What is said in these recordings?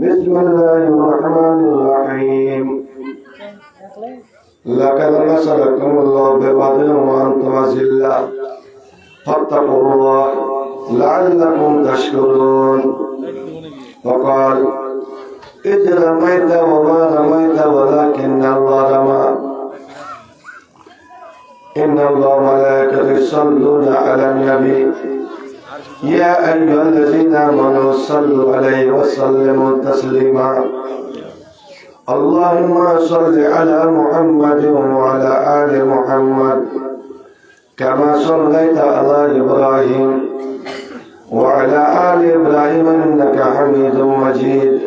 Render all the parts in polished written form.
بسم الله الرحمن الرحيم لقد نصركم الله ببدر وأنتم أذلة فاتقوا الله لعلكم تشكرون وقال إذ رميت وما رميت ولكن الله رمى إن الله وملائكته يصلون على النبي يا أيها الذين آمنوا صلوا عليه وسلموا تسليما اللهم صل على محمد وعلى آل محمد كما صليت على إبراهيم وعلى آل إبراهيم إنك حميد مجيد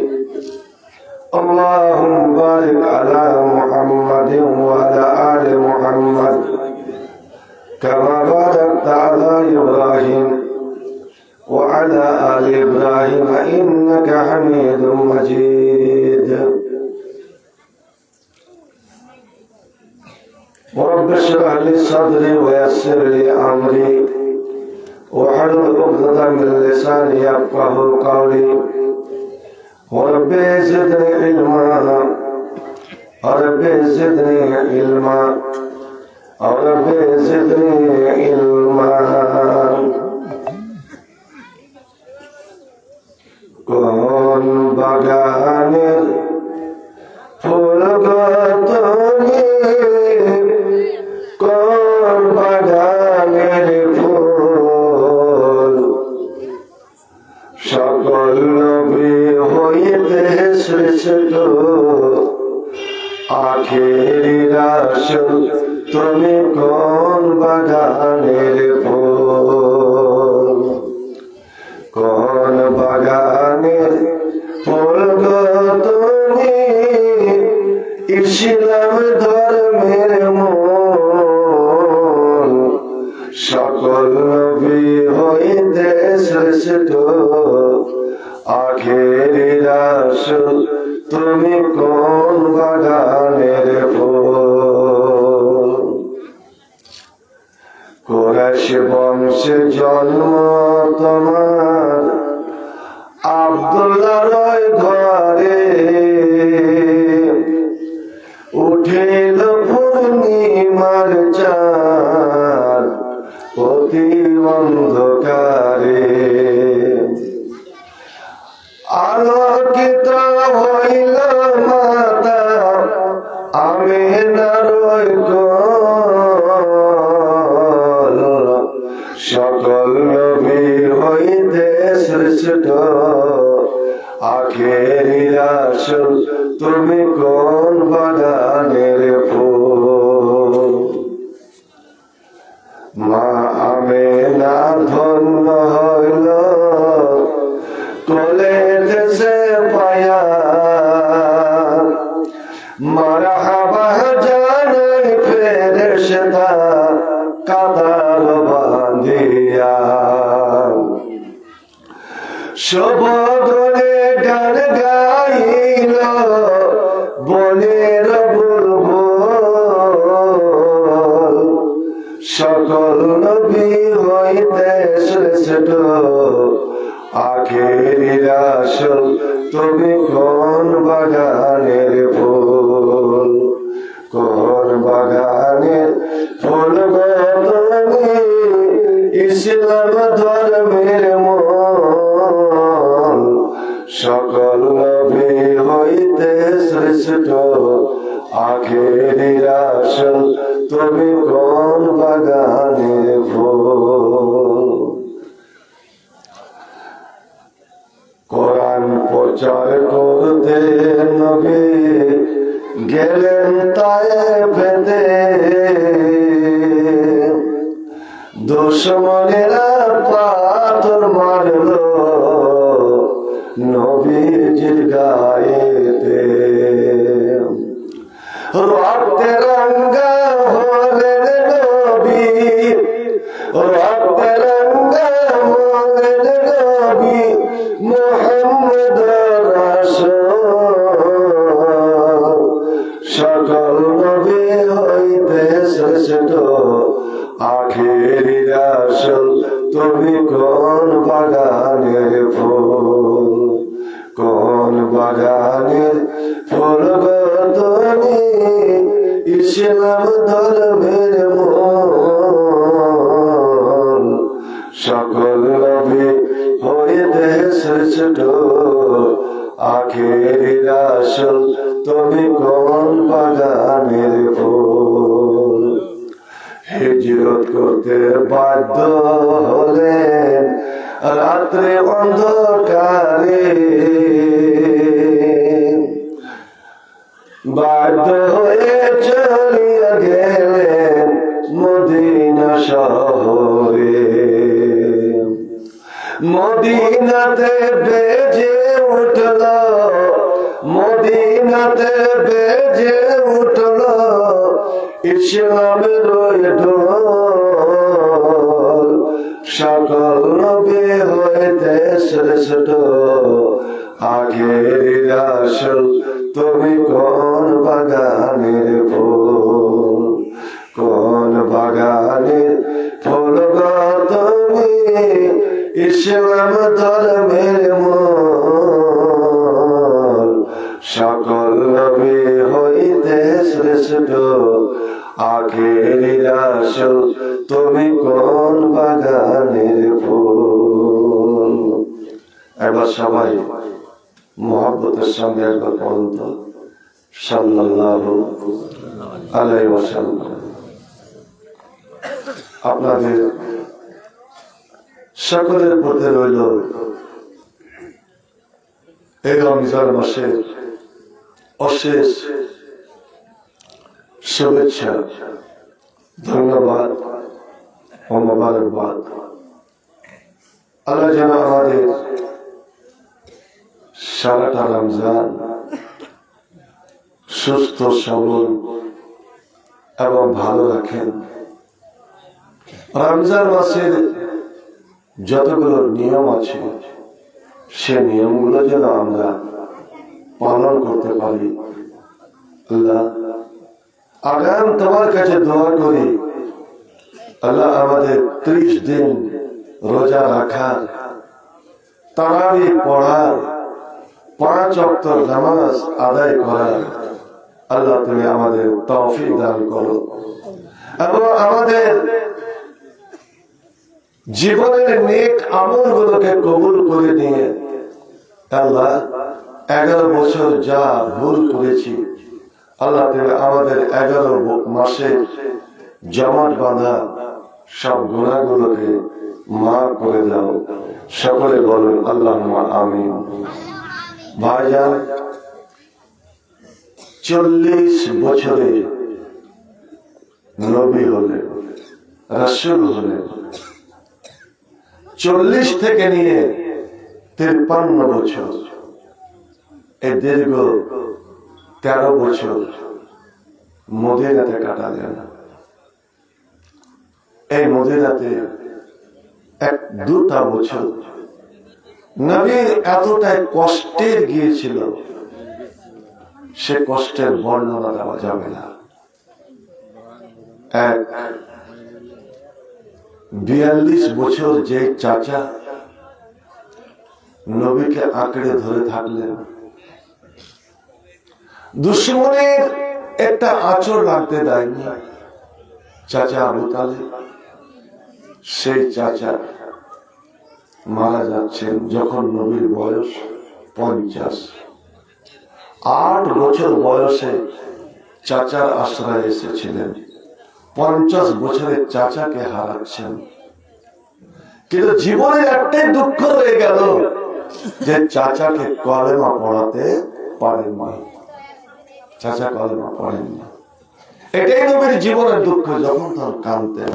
اللهم بارك على محمد وعلى آل محمد كما باركت على إبراهيم وعلى آل إبراهيم إنك حميد مجيد ورب اشرح لي صدري ويسر لي أمري واحلل عقدة من لساني يفقهوا قولي ورب زدني علما رب زدني علما رب زدني علما কোন বাগানের ফুল তুমি কোন বাগানের ফুল সকল নবী হইতে শ্রেষ্ঠ আখেরি রাসূল তুমি কোন বাগানের ফুল কোন বাগানের ফুল তুমি ইসলাম ধর্মের মূল সকল নবী হইতে শ্রেষ্ঠ আখেরি রাসূল তুমি কোন বাগানের ফুল কুরাইশ বংশে জন্ম তোমার আব্দুল্লাহর ঘরে উঠিল পূর্ণিমার চাঁদ অতি অন্ধকারে আলোকিত হইল মাতা আমিনার কোল সকল নবী হইতে শ্রেষ্ঠ আখেরি রাসূল তুমি কোন বাগানের ফুল মা আমিনা ধন্য হইল কোলে দেশে পায়া মারহাবা জানাই ফেরেশতা কাতার বাঁধিয়া শোভনে গান গাইল বনের বুলবুল সকল নবী হইতে শ্রেষ্ঠ আখেরি রাসূল তুমি কোন বাগানের ফুল কোন বাগানের ফুল তুমি ইসলাম ধর্মের মূল সকল নবী হইতে শ্রেষ্ঠ আখেরি রাসূল তুমি কোন বাগানের ফুল কোরআন প্রচার করতে নবী গেলেন তায়েফেতে দুশমনেরা পাথর মারল নবীজির গায়েতে রক্তে রাঙ্গা হলেন নবী রক্তে রাঙ্গা হলেন নবী মুহাম্মদ রাসূল সকল নবী হইতে শ্রেষ্ঠ আখেরি রাসূল তুমি কোন বাগানের ফুল কোন বাগানের ফুল গো তুমি ইসলাম ধর্মের মূল সকল নবী হইতে শ্রেষ্ঠ আখেরি রাসূল তুমি কোন বাগানের ফুল হিজরত করতে বাধ্য হলেন রাত্রে অন্ধকারে বাধ্য হয়ে চলিয়া গেলেন মদিনা শহরে মদিনাতে বেজে উঠল মদিনাতে বেজে উঠল ইসলামের ঢোল সকল নবী হইতে শ্রেষ্ঠ আখেরি রাসূল তুমি কোন বাগানের ফুল কোন বাগানের ফুল গো তুমি ইসলাম ধর্মের মূল সকল নবী হইতে শ্রেষ্ঠ আখেরি রাসূল তুমি কোন বাগানের ফুল। এবার সবাই মুহাব্বতের সঙ্গে একবার বলুন তো সাল্লাল্লাহু আলাইহি ওয়াসাল্লাম। আপনাদের সকলের প্রতি রইল এই রমজান মাসের অশেষ শুভেচ্ছা, ধন্যবাদ ও মোবারকবাদ। আল্লাহ যেন আমাদের সারাটা রমজান সুস্থ সবল এবং ভালো রাখেন। রমজান মাসের যতগুলো নিয়ম আছে সে নিয়মগুলো যেন আমরা পালন করতে পারি। আল্লাহ আগাম তোমার কাছে দোয়া করি, আল্লাহ আমাদের 30 দিন রোজা রাখার, তারাবি পড়ার, 5 ওয়াক্ত নামাজ আদায় করার আল্লাহ তুমি আমাদের তৌফিক দান করো এবং আমাদের জীবনের নেক আমলগুলোকে কবুল করে নিয়ে আল্লাহ 11 বছর যা ভুল করেছি আল্লাহ তুমি আমাদের 11 মাসে জমাট বাঁধা সব গুনাহগুলোকে মাফ করে দাও। সকলে বলুন আল্লাহুম্মা আমিন। ভাইজান 40 বছরে নবী হলেন, রাসূল হলেন। 40 থেকে নিয়ে 53 বছর, এই দীর্ঘ 13 বছর মদিনাতে কাটালেন। এই মদিনাতে 1-2টা বছর নবীর এতটাই কষ্টের গিয়েছিল, সে কষ্টের বর্ণনা দেওয়া যাবে না। 42 বছর যে চাচা নবীকে আঁকড়ে ধরে থাকলেন, দুশমনের একটা আঁচড় লাগতে দেয়নি চাচা আবু তালেব। সেই চাচা মারা যাচ্ছেন যখন নবীর বয়স 50। 8 বছর বয়সে চাচার আশ্রয় এসেছিলেন, 50 বছরের চাচাকে হারাচ্ছেন। কিন্তু জীবনের একটাই দুঃখ রয়ে গেল যে চাচাকে কলেমা পড়াতে পারেননি, চাচা কলেমা পড়েননি। এটাই নবীর জীবনের দুঃখ। যখন তার কাঁদতেন,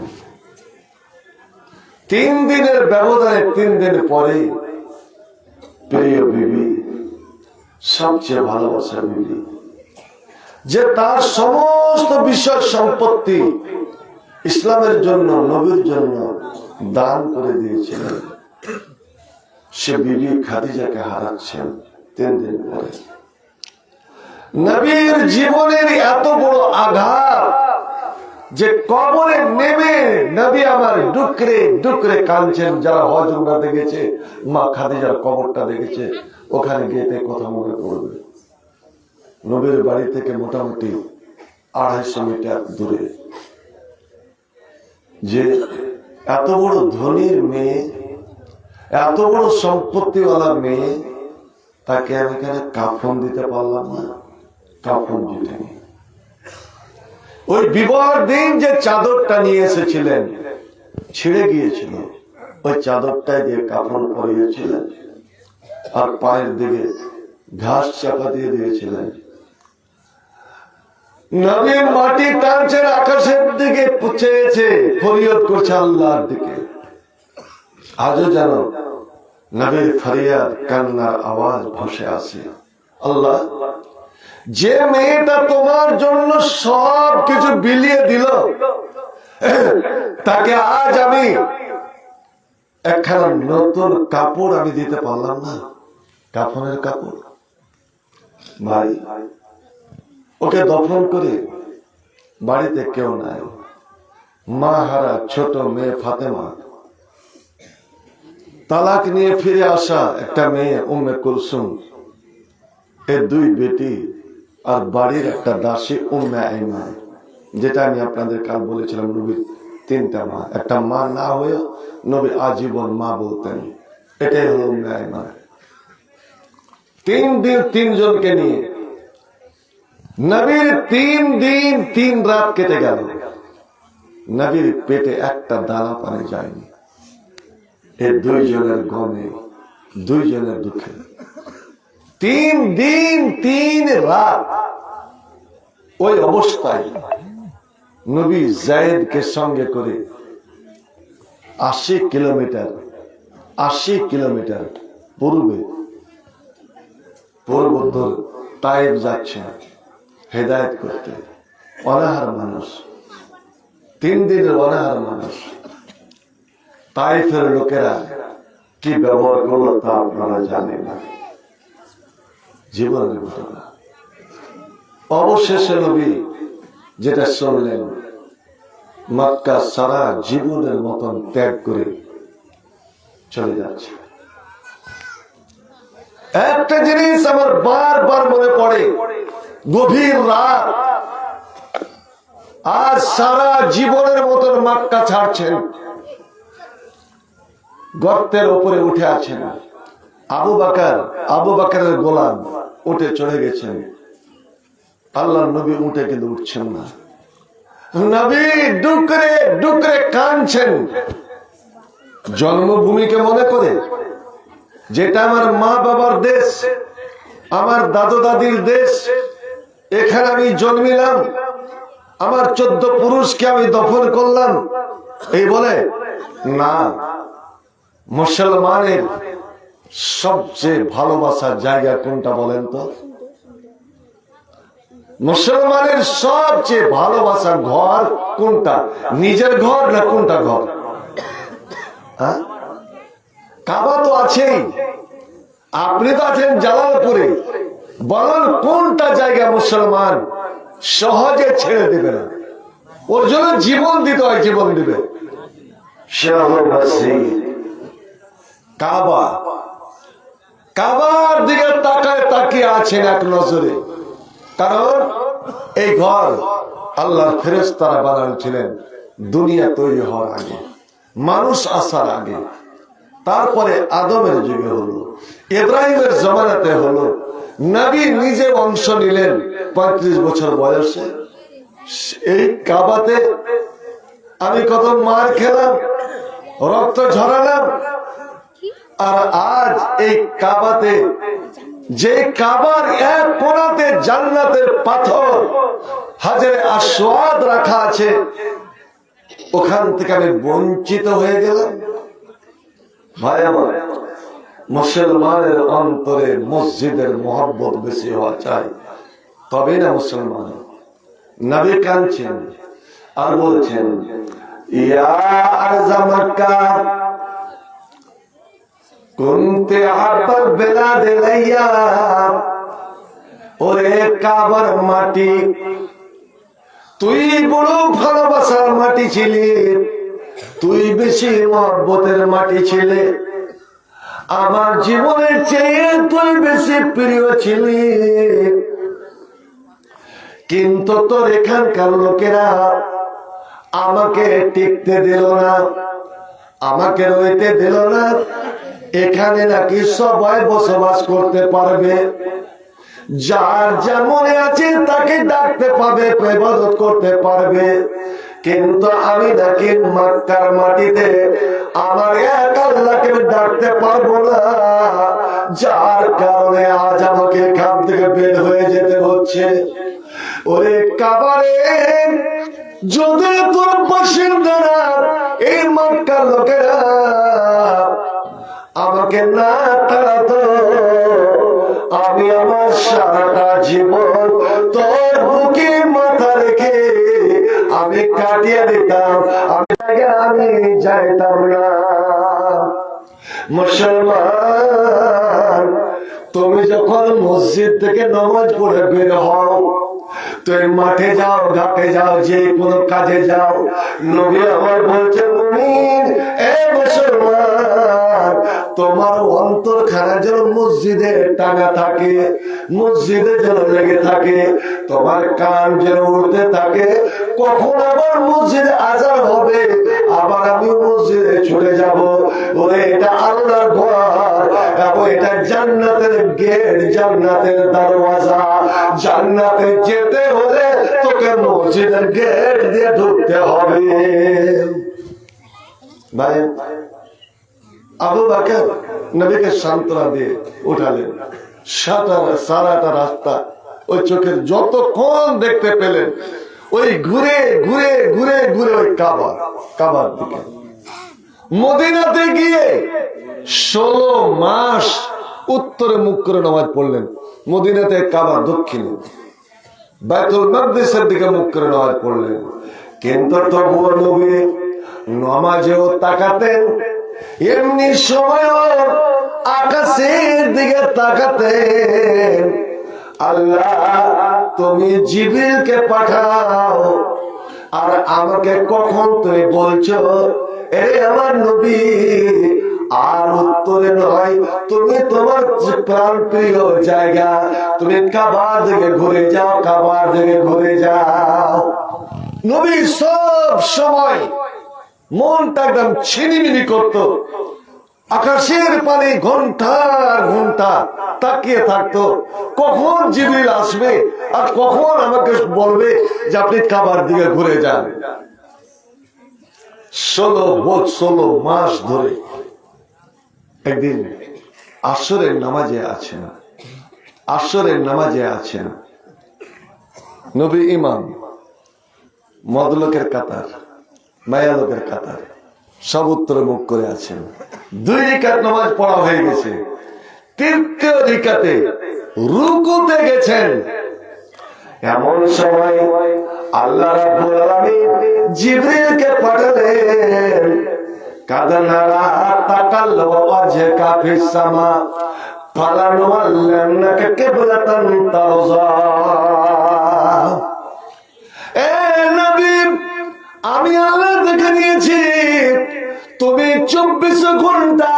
3 দিনের ব্যবধানে 3 দিন পরে প্রিয় বিবি, সবচেয়ে ভালোবাসার বিবি, যে তার সমস্ত বিষয় সম্পত্তি ইসলামের জন্য, নবীর জন্য দান করে দিয়েছিলেন, সে বিবি খাদিজাকে হারাচ্ছেন 3 দিন পরে। নবীর জীবনের এত বড় আঘাত যে কবরে নেমে নবী আমার ডুকরে ডুকরে কাঁদছেন। যারা হজ উমরাতে গেছে, মা খাদিজার কবরটা দেখেছে, ওখানে গিয়ে কথা মনে করবে। নবীর বাড়ি থেকে মোটামুটি 250 মিটার দূরে। যে এত বড় ধনীর মেয়ে, এত বড় সম্পত্তিওয়ালা মেয়ে, তাকে আমি এখানে কাফন দিতে পারলাম না, কাফন জুটেনি। ওই বিবাহের দিন যে চাদরটা নিয়ে এসেছিলেন ছিঁড়ে গিয়েছিল, ওই চাদরটায় দিয়ে কাফন পরিয়েছিলেন আর পায়ের দিকে ঘাস চাপা দিয়ে দিয়েছিলেন। নবী মাটি টানছেন, আকাশের দিকে চেয়েছে, ফরিয়াদ করছে আল্লাহর দিকে। আজও যেন নবীর ফরিয়াদ কান্নার আওয়াজ ভেসে আসে। আল্লাহ, যে মেয়েটা তোমার জন্য সব কিছু বিলিয়ে দিল, তাকে আজ আমি একখানা নতুন কাপড় আমি দিতে পারলাম না, কাফনের কাপড়। ভাই, ওকে দফন করে বাড়িতে কেউ নাই, মা হারা ছোট মেয়ে ফাতেমা, তালাক নিয়ে ফিরে আসা একটা মেয়ে উম্মে কুলসুম, এর 2 বেটি আর বাড়ির একটা দাসী উম্মে আইমান, যেটা আমি আপনাদের কাল বলেছিলাম নবীর 3টা মা। একটা মা না হয়ে নবী আজীবন মা বলতেন। এটাই হলো উম্মে আইমান। 3 দিন 3 জনকে নিয়ে নবীর 3 দিন 3 রাত কেটে গেল, নবীর পেটে একটা দানা পানি যায়নি। এই 2 জনের গমে, 2 জনের দুঃখে 3 দিন 3 রাত ওই অবস্থায় নবী যায়েদকে সঙ্গে করে 80 কিলোমিটার পূর্বে পূর্ববর্তী তায়েফ যাচ্ছেন হেদায়েত করতে। অনাহার মানুষ, 3 দিনের অনাহার মানুষ। তায়েফের লোকেরা কি ব্যবহার করলো তা আপনারা জানেন না, জীবনের ঘটনা। অবশেষে নবী যেটা শুনলেন, মক্কা সারা জীবনের মতন ত্যাগ করে চলে যাচ্ছে। একটা জিনিস আমার বারবার মনে পড়ে, গভীর রাত, আজ সারা জীবনের মতন মক্কা ছাড়ছেন, গর্তের উপরে উঠে আছেন। আবু বকরের গোলাম উঠে চলে গেছেন, আল্লাহর নবী উঠে কিন্তু উঠছেন না। নবী ডুকরে ডুকরে কাঁদছেন, জন্মভূমিকে মনে করে, যেটা আমার মা বাবার দেশ, আমার দাদু দাদির দেশ, এখানে আমি জন্মিলাম, আমার 14 পুরুষকে আমি দফন করলাম। এই বলে না, মুসলমানের সবচেয়ে ভালোবাসার জায়গা কোনটা বলেন তো? মুসলমানের সবচেয়ে ভালোবাসার ঘর কোনটা? নিজের ঘর না কোনটা ঘর? কাবা তো আছেই, আপনি তো আছেন জালালপুরে, বলেন কোনটা জায়গা মুসলমান সহজে ছেড়ে দেবে না? ওর জন্য জীবন দিতে হয়, জীবন দিবে। কাবা, কাবার দিকে তাকিয়ে আছেন এক নজরে, কারণ এই ঘর আল্লাহর ফেরেশতারা বানিয়েছিলেন দুনিয়া তৈরি হওয়ার আগে, মানুষ আসার আগে। তারপরে আদমের যুগে হলো, ইব্রাহিমের জমানাতে হলো, নবী নিজে অংশ নিলেন 35 বছর বয়সে। এই কাবাতে আমি কত মার খেলাম, রক্ত ঝরালাম, আর আজ এই কাবাতে, যে কাবার এক কোণাতে জান্নাতের পাথর হাজরে আসওয়াদ রাখা আছে, ওখান থেকে আমি বঞ্চিত হয়ে গেলাম। ভাই আমার, মুসলমানের অন্তরে মসজিদের মহব্বত বেশি হওয়া চাই, তবেই না মুসলমান। নবী কাঁদছেন আর বলছেন, ইয়া আরজা মক্কা কুনতে আতাল বিলাদ লাইয়া, ওরে কাবার মাটি, তুই বড় ভালোবাসার মাটি ছিলি, তুই বেশি মহব্বতের মাটি ছিলে, আমার জীবনের চেয়ে তুই বেশি প্রিয় ছিলি। কিন্তু তোর এখানকার লোকেরা আমাকে টিকতে দিল না, আমাকে রইতে দিল না। এখানে নাকি সবাই বসবাস করতে পারবে, যার যেমন আছে তাকে ডাকতে পাবে, ইবাদত করতে পারবে। কিন্তু আমি নাকি মক্কার মাটিতে আমার এক আল্লাহকে ডাকতে পারবো না, যার কারণে আজ আমাকে এখান থেকে বের হয়ে যেতে হচ্ছে। ওরে কাবারে, যদি তোর বাসিন্দারা এই মক্কার লোকেরা আমাকে না তাড়াতো, আমি আমার সারাটা জীবন তোর বুকে মাথা রেখে আমি কাটিয়ে দিতাম, আমি যাইতাম না। মুসলমান, তুমি যখন মসজিদ থেকে নামাজ পড়ে বের হও, তুমি মাঠে যাও, ঘাটে যাও, যে কোনো কাজে যাও, নবী আমার বলছে, মুমিন এ মুসলমান, তোমার অন্তরখানা যেন মসজিদে টাঙা থাকে, মসজিদে যেন লেগে থাকে, তোমার কান যেন উঠতে থাকে। কখন আবার মসজিদে আজান হবে, আবার আমি মসজিদে ছুটে যাব। বলে এটা আল্লাহর ঘর এবং এটা জান্নাতের গেট, জান্নাতের দরওয়াজা। জান্নাতে যেতে হলে তোকে মসজিদের গেট দিয়ে ঢুকতে হবে। ভাই, আবু বকর নবীকে সান্ত্বনা দিয়ে উঠালেন। সারাটা রাস্তা ওই চোখের যতক্ষণ দেখতে পেলেন, ওই ঘুরে ঘুরে ঘুরে ঘুরে ওই কাবার দিকে। মদিনাতে গিয়ে 16 মাস উত্তরে মুখ করে নামাজ পড়লেন। মদিনাতে কাবা দক্ষিণে, বাইতুল মাকদিসের দিকে মুখ করে নামাজ পড়লেন। কিন্তু তবুও নবী নামাজেও তাকাতেন, এমনি সময়ও আকাশের দিকে তাকাতেন। আল্লাহ, তুমি জিবরিলকে পাঠাও, আর আমাকে কখন তুমি বলছো এ আমার নবী, আর উত্তরে নয়, তুমি তোমার প্রাণ প্রিয় জায়গা, তুমি কাবার দিকে ঘুরে যাও, কাবার দিকে ঘুরে যাও। নবী সব সময় মনটা একদম ছিনিমিনি করত। আকাশের পানে ঘন্টার ঘন্টা তাকিয়ে থাকতো, কখন জিবরিল আসবে আর কখন আমাকে বলবে যে আপনি কাবার দিকে ঘুরে যান। 16 মাস ধরে একদিন আসরের নামাজে আছেন, আসরের নামাজে আছেন নবী ইমাম, মদলোকের কাতার, মায়ালোকের কাতার, সব উত্তরে মুখ করে আছেন। 2 রাকাত নামাজ পড়া হয়ে গেছে। 3য় রাকাতে রুকুতে গেছেন। এমন সময় আল্লাহ রাব্বুল আলামিন জিবরিলকে পাঠালেন। কাদনারা তাকাল্লু ওয়াজহাকা ফিস সামা ফালানুওয়াল্লিন্নাকা কিবলাতান তারজা। এ নবী, আমি আল্লাহ দেখে নিয়েছি, তুমি 24 ঘন্টা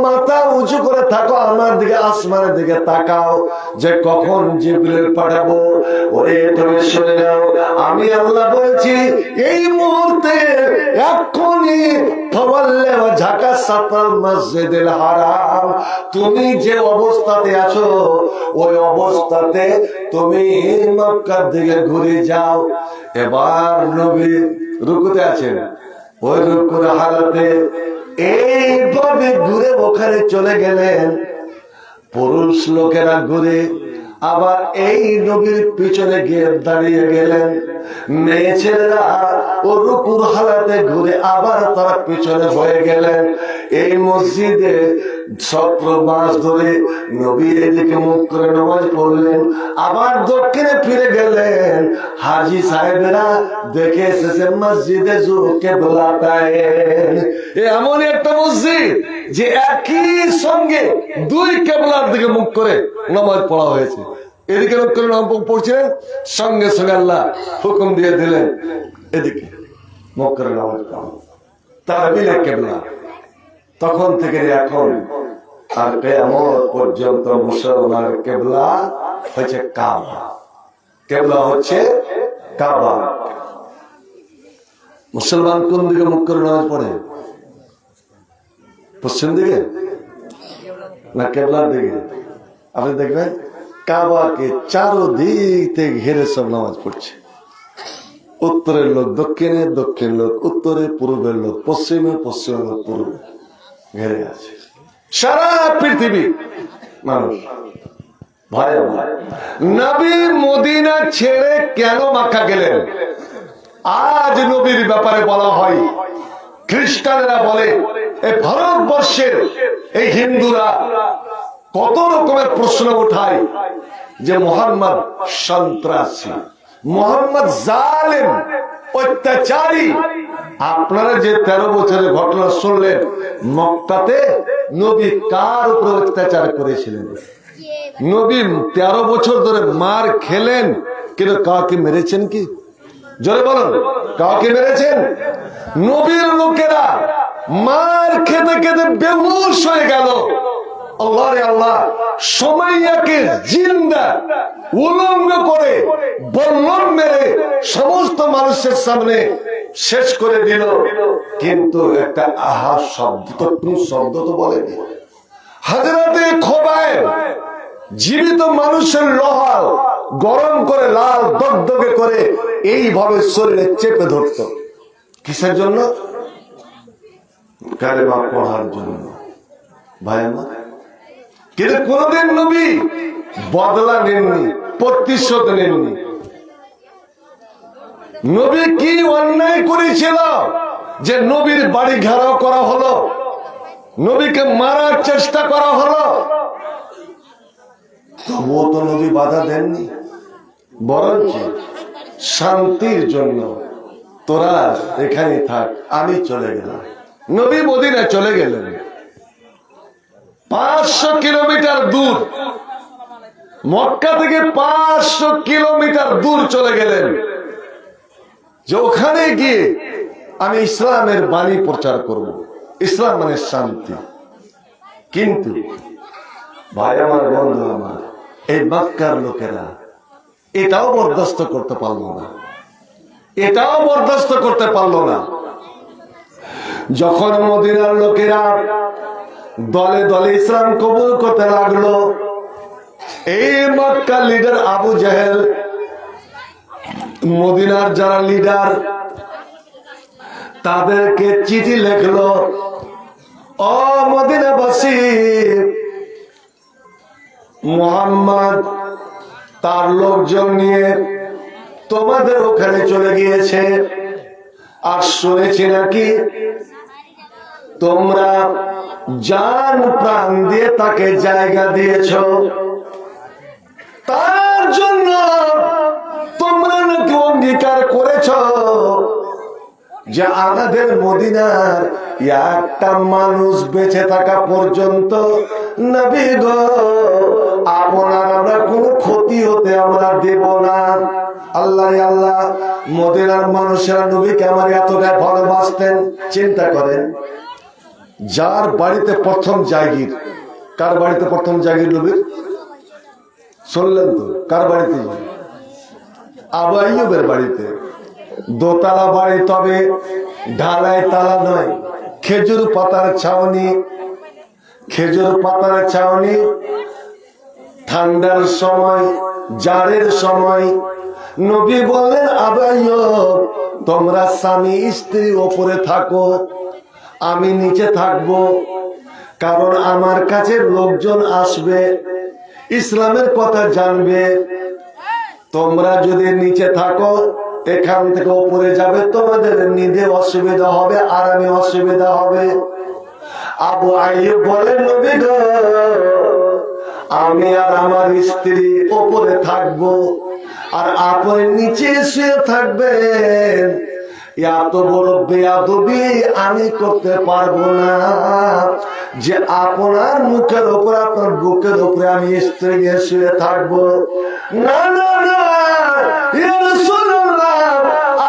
মাথা উঁচু করে থাকো, আমার দিকে, আসমানের দিকে তাকাও যে কখন জিবরিল পাঠাবো। ওরে তুমি শুনে নাও, আমি আল্লাহ বলছি এই মুহূর্তে এক্ষুনি ফাওয়াল্লি ওয়াজহাকা সাতরাল মসজিদুল হারাম, তুমি যে অবস্থাতে আছো ওই অবস্থাতে তুমি মক্কার দিকে ঘুরে যাও। এবার নবী রুকুতে আছেন, ওই রুকুর হালাতে এইভাবে ঘুরে ওখানে চলে গেলেন। পুরুষ লোকেরা ঘুরে আবার এই নবীর পিছনে গিয়ে দাঁড়িয়ে গেলেন। মেয়ে ছেলেরা ও রুকুর হালাতে ঘুরে আবার তারা পিছনে হয়ে গেলেন। এই মসজিদে 17 মাস ধরে নবী এদিকে মুখ করে নামাজ পড়লেন, আবার দক্ষিণে ফিরে গেলেন। হাজী সাহেবেরা দেখে এসেছেন মসজিদে জুকে বোলাতায়েন, এমন একটা মসজিদ যে একই সঙ্গে 2 কেবলার দিকে মুখ করে নামাজ পড়া হয়েছে। এদিকে মুক্করের নাম পড়ছিলেন, সঙ্গে সঙ্গে আল্লাহ হুকুম দিয়ে দিলেন এদিকে মুক্করের নামাজ পড়ো, তাহবিলে কিবলা। তখন থেকে এখন আর কিয়ামত পর্যন্ত মুসলমানের কিবলা হচ্ছে কাবা। কিবলা হচ্ছে কাবা। মুসলমান কোন দিকে মুখ করে নামাজ পড়ে? পশ্চিম দিকে না কিবলার দিকে? আপনি দেখবেন কাবাকে চারদিক থেকে ঘিরে সব নামাজ পড়ছে। উত্তরের লোক দক্ষিণে, দক্ষিণ লোক উত্তরে, পূর্বের লোক পশ্চিমে, পশ্চিমের লোক পূর্বে ঘিরে আছে সারা পৃথিবী মানুষ। ভাই ভাই, নবী মদিনা ছেড়ে কেন মক্কা গেলেন? আজ নবীর ব্যাপারে বলা হয়, খ্রিস্টানেরা বলে, এই ভারতবর্ষের এই হিন্দুরা কত রকমের প্রশ্ন উঠায় যে মোহাম্মদ সন্ত্রাসী, মোহাম্মদ জালেম, অত্যাচারী। আপনারা যে 13 বছরের ঘটনা শুনলেন, মক্কাতে নবী কার উপর অত্যাচার করেছিলেন? নবী 13 বছর ধরে মার খেলেন, কিন্তু কাউকে মেরেছেন কি? জোরে বলুন, কাউকে মেরেছেন? নবীর লোকেরা মার খেতে খেতে বেহুশ হয়ে গেল। আল্লাহ রে আল্লাহ, সুমাইয়াকে জিন্দা উলঙ্গ করে বল্লম মেরে সমস্ত মানুষের সামনে শেষ করে দিল, কিন্তু একটা আহা শব্দ তো বলেনি। হযরতে খোবাইব জীবিত মানুষের লোহা গরম করে লাল দগদগে করে এইভাবে শরীরে চেপে ধরত। কিসের জন্য? কালেমা পড়ার জন্য। ভাই আমার, কিন্তু কোনদিন নবী বদলা নেননি, প্রতিশোধ নেননি। নবী কি অন্যায় করেছিল যে নবীর বাড়ি ঘেরাও করা হলো, নবীকে মারার চেষ্টা করা হলো? তবুও তো নবী বাধা দেননি, বরঞ্চ শান্তির জন্য তোরা এখানে থাক, আমি চলে গেলাম। নবী মদিনা চলে গেলেন। 500 কিলোমিটার দূর, মক্কা থেকে 500 কিলোমিটার দূর চলে গেলেন, যে ওখানে গিয়ে আমি ইসলামের বাণী প্রচার করব। ইসলাম মানে শান্তি। কিন্তু ভাই আমার, বন্ধু আমার, এই মক্কার লোকেরা এটাও বরদাস্ত করতে পারলো না, এটাও বরদাস্ত করতে পারলো না। যখন মদিনার লোকেরা দলে দলে ইসলাম কবুল করতে লাগলো, এই মক্কার লিডার আবু জেহেল, মদিনার যারা লিডার, তাদেরকে চিঠি লিখলো, ও মদিনাবাসী, মুহাম্মদ তার লোকজন নিয়ে তোমাদের ওখানে চলে গিয়েছে, আর শুনেছি নাকি তোমরা জান প্রাণ দিয়ে তাকে জায়গা দিয়েছ, তার জন্য তোমরা নাকি অঙ্গীকার করেছ যে আমাদের মদিনার একটা মানুষ বেঁচে থাকা পর্যন্ত নবী গো আপনার আমরা কোনো ক্ষতি হতে আমরা দেব না। আল্লাহ আল্লাহ, মদিনার মানুষেরা নবীকে আমার এতটাই ভালোবাসতেন। চিন্তা করেন, যার বাড়িতে প্রথম জাগির, কার বাড়িতে প্রথম জাগির নবীর? শুনলেন তো, কার বাড়িতে? আবু আইয়ুবের বাড়িতে। দোতলা বাড়ি, তবে ঢালাই তালা নয়, খেজুর পাতার ছাউনি। খেজুর পাতার ছাউনি। ঠান্ডার সময়, জাড়ের সময় নবী বললেন, আবু আইয়ুব তোমরা স্বামী স্ত্রী ওপরে থাকো, আমি নিচে থাকবো, কারণ আমার কাছে লোকজন আসবে, ইসলামের কথা জানবে। তোমরা যদি নিচে থাকো, এখান থেকে উপরে যাবে, তোমাদের নিদে অসুবিধা হবে, আরামে অসুবিধা হবে। আবু আইয়ুব বলেন, নবী গো আমি আর আমার স্ত্রী উপরে থাকবো, আর আপনি নিচে শুয়ে থাকবেন। এত বড় বেয়াদবি আমি করতে পারবো না যে আপনার মুখের উপরে, আপনার বুকের উপরে আমি স্ত্রী নিয়ে শুয়ে থাকবো। না না না, ইয়া রাসূলুল্লাহ,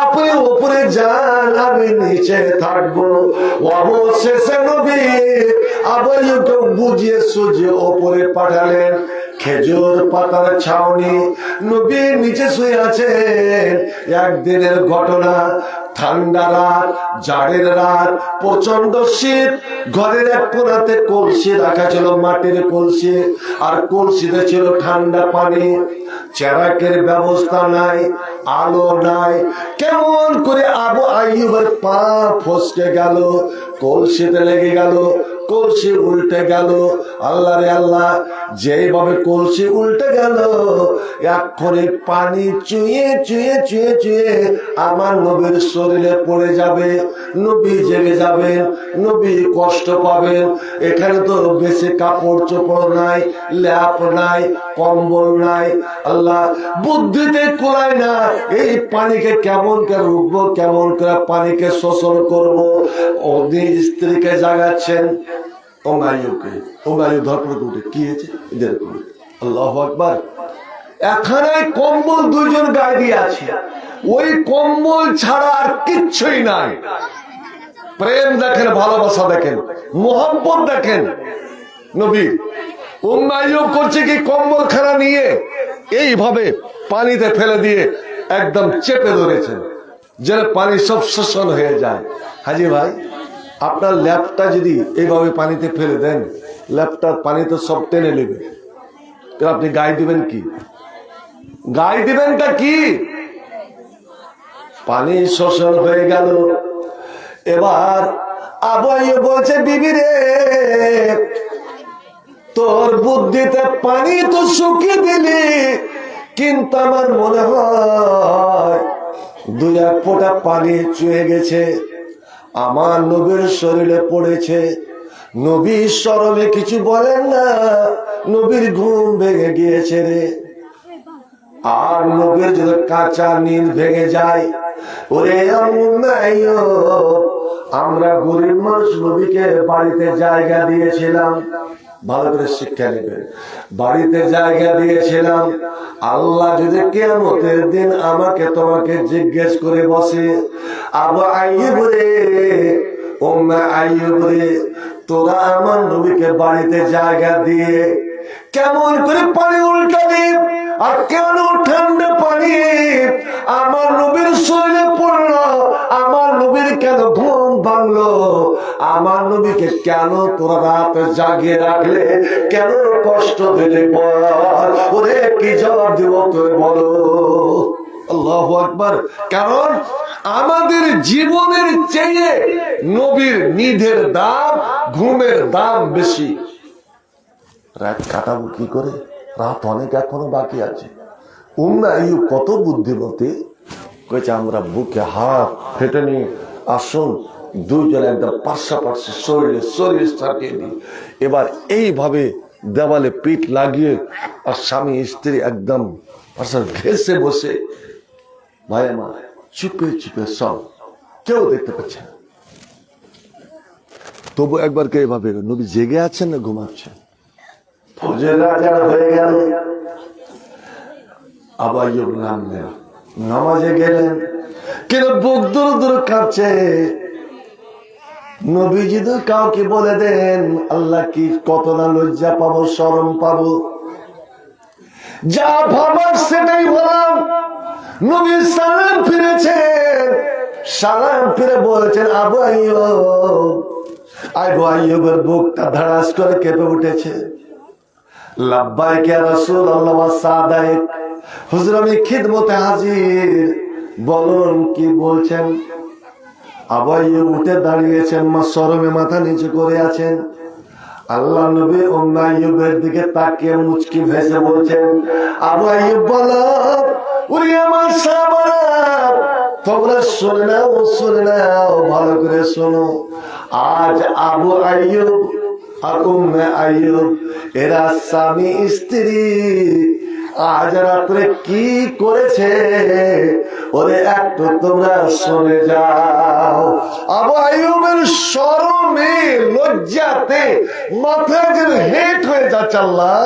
আপনি উপরে যান, আমি নিচে থাকবো। অবশেষে নবী আবু আইয়ুবকে বুঝিয়ে সুঝিয়ে ওপরে পাঠালেন। খেজুর পাতার ছাউনি, নবী নিচে শুয়ে আছেন। একদিনের ঘটনা, ঠান্ডা রাত, জাড়ের রাত, প্রচন্ড শীত। ঘরের এক কোণাতে কলসি রাখা ছিল, মাটির কলসি, আর কলসিতে ছিল ঠান্ডা পানি। চেরাকের ব্যবস্থা নাই, আলো নাই। কেমন করে আবু আইয়ুবের পা ফসকে গেল, কলসিতে লেগে গেল, কলসি উল্টে গেল। আল্লাহ রে আল্লাহ, যেভাবে কলসি উল্টে গেল, এক্ষণে পানি চুয়ে চুয়ে চুয়ে চুয়ে আমার নবীর শরীরে পড়ে যাবে। নবী জেগে যাবেন, নবী কষ্ট পাবেন। এখানে তো বেশি কাপড় চোপড় নাই, ল্যাপ নাই, কম্বল নাই। আল্লাহ বুদ্ধিতে কোলায় না, এই পানিকে কেমন করে রুখবো, কেমন করে পানিকে শোষণ করবো। অগ্নি স্ত্রীকে জাগাচ্ছেন, এখানে কম্বল দুইজন গায়ে দিয়ে আছে, ওই কম্বল ছাড়া আর কিচ্ছুই নাই। প্রেম দেখেন, ভালোবাসা দেখেন, মোহাম্মত দেখেন। নবী উম্মে আইয়ুব করছে কি, কম্বল খানা নিয়ে এইভাবে পানিতে ফেলে দিয়ে একদম চেপে ধরেছেন, যেন পানি সব শোষণ হয়ে যায়। হাজি ভাই, আপনার ল্যাপটা যদি এইভাবে পানিতে ফেলে দেন, ল্যাপটার পানি তো সব টেনে নেবে, আপনি গায়ে দিবেন কি? গায়ে দিবেনটা কি? পানি শোষণ হয়ে গেল। এবার আবু আইয়ুব বলছে, বিবি রে, তোর বুদ্ধিতে পানি তো শুকিয়ে দিলি, কিন্তু আমার মনে হয় দুই এক ফোঁটা পানি চুয়ে গেছে, আমার নবীর শরীরে পড়েছে। নবী শরমে কিছু বলেন না, নবীর ঘুম ভেঙে গিয়েছে রে। আর নবীর যদি কাঁচা নীল ভেঙে যায়, ওরে আমরা গরিব মানুষ, নবীকে বাড়িতে জায়গা দিয়েছিলাম, ভালো করে শিক্ষা নেবেন, বাড়িতে জায়গা দিয়েছিলাম। আল্লাহ যদি কিয়ামতের দিন আমাকে তোমাকে জিজ্ঞেস করে বসে, আবু আইয়ুব রে, উম্মে আইয়ুব রে, তোরা আমার নবীকে বাড়িতে জায়গা দিয়ে কেমন করে পানি উল্টালি, আর কেন ঠান্ডা পানি আমার নবীর শরীরে পড়লো, আমার নবীর কেন ঘুম ভাঙলো, আমার নবীকে কেন তোরা রাত জাগিয়ে রাখলে, কেন কষ্ট দিলে, ওরে কি জবাব দিব তুই বলো। আল্লাহু আকবার। কারণ আমাদের জীবনের চেয়ে নবীর নিধের দাম, ঘুমের দাম বেশি। রাত কাটাবো কি করে, রাত অনেক এখনো বাকি আছে। উম্মে আইয়ুব কত বুদ্ধিমতী, কয়েছে আমরা বুকে হাত ফেটে নিয়ে আসুন, দুইজন একদম পাশাপাশি শরীরে শরীর সাটিয়ে দিই। এবার এইভাবে দেওয়ালে পিঠ লাগিয়ে, আর স্বামী স্ত্রী একদম ঘেসে বসে, ভাই আমার চুপে চুপে সব, কেউ দেখতে পাচ্ছে না। তবু একবার কে এভাবে, নবী জেগে আছেন না ঘুমাচ্ছেন। ফজর আজান হয়ে গেল, আবু আইয়ুব নামলেন, নামাজে গেলেন, কিন্তু বুক দূর দূর কাঁপছে। নবী যদি কাউকে বলে দেন, আল্লাহ কি কত না লজ্জা পাবো, শরম পাবো। যা ভাবার সেটাই বললাম। নবী সালাম ফিরেছেন, সালাম ফিরে বলেছেন, আবু আইয়ুব। আবু আইয়ুবের বুকটা ধাড়াস করে কেঁপে উঠেছে। লাব্বাইক ইয়া রাসূলুল্লাহ ওয়া সাদাইক, হুজুর আমি খিদমতে হাজির, বলুন কি বলছেন। আবু আইয়ুব উঠে দাঁড়িয়েছেন, মা শরমে মাথা নিচু করে আছেন। আল্লাহ নবী উম্মে আইয়ুবের দিকে তাকিয়ে মুচকি ভেসে বলছেন, আবু আইয়ুব বলো, ওরে আমার সাহাবারা, তোমরা শুনে নাও, শুনে নাও, ভালো করে শোনো। আজ আবু আইয়ুব আর উম্মে আইয়ুব, এরা স্বামী স্ত্রী, আজ রাত্রে কি করেছে, ওরে একটু তোমরা শুনে যাও। আবু আইয়ুবের শরমে লজ্জাতে মাথা যেন হেট হয়ে যাচ্ছে। আল্লাহ,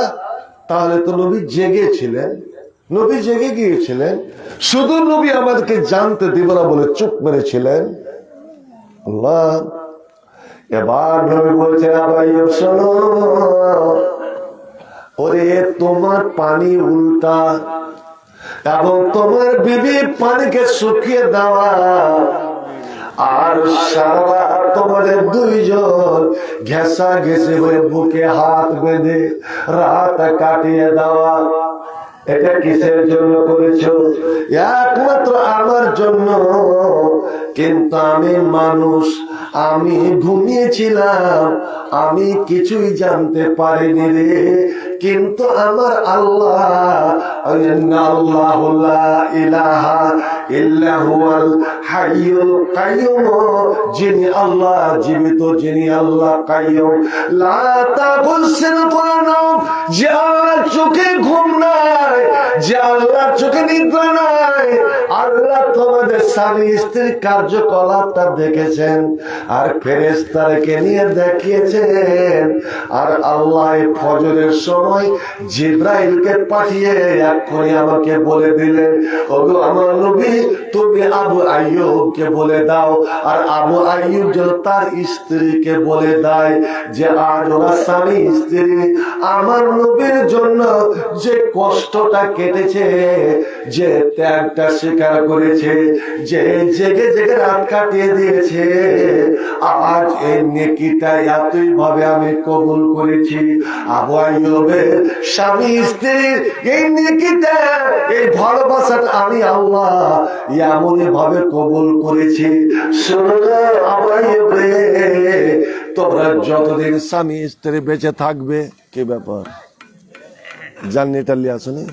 তাহলে তো নবী জেগেছিলেন, নবী জেগে গিয়েছিলেন, শুধু নবী আমাদেরকে জানতে দিব না বলে চুপ মেরেছিলেন। আল্লাহ এবার নবী বলছেন, আবাইও শোনো, ওরে তোমার পানি উল্টা এবং তোমার বিবি পানিকে শুকিয়ে দেওয়া, আর সারা তোমাদের দুইজন ঘেঁষা ঘেঁষে হয়ে বুকে হাত বেঁধে রাত কাটিয়ে দেওয়া, এটা কিসের জন্য করেছো? একমাত্র আমার জন্য। কিন্তু আমি মানুষ, আমি ঘুমিয়েছিলাম, আমি কিছুই জানতে পারিনি রে। কিন্তু আমার আল্লাহ, আল্লাহু লা ইলাহা ইল্লা হুয়াল হাইয়ুল কাইয়্যুম, যিনি আল্লাহ জীবিত, যিনি আল্লাহ কাইয়্যুম, লা তাগুসিনহু নাওম, যে আল্লাহর চোখে ঘুম নাই, যে আল্লাহর চোখে নিদ্রা নাই। আল্লাহ তোমাদের স্বামী স্ত্রীর কার্যকলাপটা দেখেছেন আর ফেরেশতাকে নিয়ে দেখিয়েছেন। আর আল্লাহ ফজরের সময় জিবরাইলকে পাঠিয়ে এক্ষুনি আমাকে বলে দিলেন, ওগো আমার নবী, তুমি আবু আইয়ুবকে বলে দাও, আর আবু আইয়ুব যেন তার স্ত্রীকে বলে দেয় যে আজ ওরা স্বামী স্ত্রী আমার নবীর জন্য যে কষ্টটা কেটেছে, যে ত্যাগটা স্বীকার করেছে, যে জেগে জেগে রাত কাটিয়ে দিয়েছে, আজ এই নেকিটা এতই ভাবে আমি কবুল করেছি। আবু আইয়ুবের স্বামী স্ত্রীর এই নেকিটা, এই ভালোবাসাটা আমি আল্লাহ এমনই ভাবে কবুল করেছি। শোনো আবু আইয়ুব রে, তোমরা যতদিন স্বামী স্ত্রী বেঁচে থাকবে, কি ব্যাপার জাননি টালি আসুনি,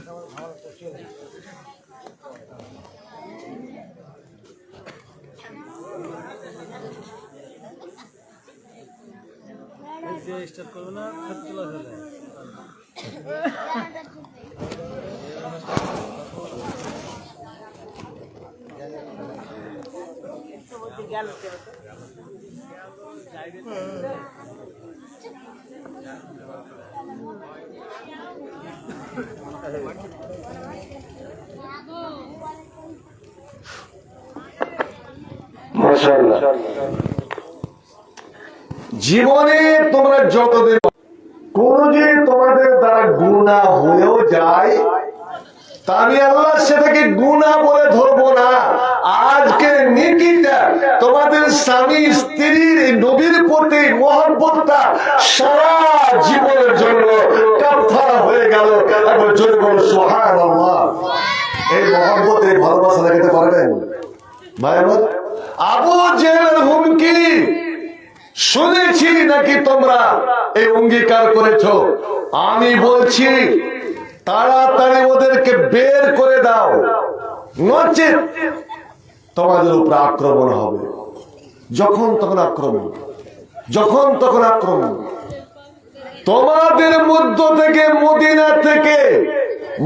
জীবনে তোমরা যতদিন কোন যে তোমাদের দ্বারা গুনাহ হয়েও যায়, তা আমি আল্লাহ সেটাকে গুনাহ বলে ধরবো না। আজকে নেকিটা তোমাদের স্বামী স্ত্রীর নবীর প্রতি মহব্বতটা সারা জীবনের জন্য কাফারা হয়ে গেল। একবার জোরে বল সুবহানাল্লাহ। এই মহব্বত, এই ভালোবাসা দেখাতে পারবেন ভাই আমার? আবু জেহেলের হুমকি শুনেছি নাকি তোমরা এই অঙ্গীকার করেছো? আমি বলছি তাড়াতাড়ি ওদেরকে বের করে দাও, নচেত তোমাদের উপর আক্রমণ হবে। যখন তখন আক্রমণ, যখন তখন আক্রমণ। তোমাদের মধ্য থেকে, মদিনা থেকে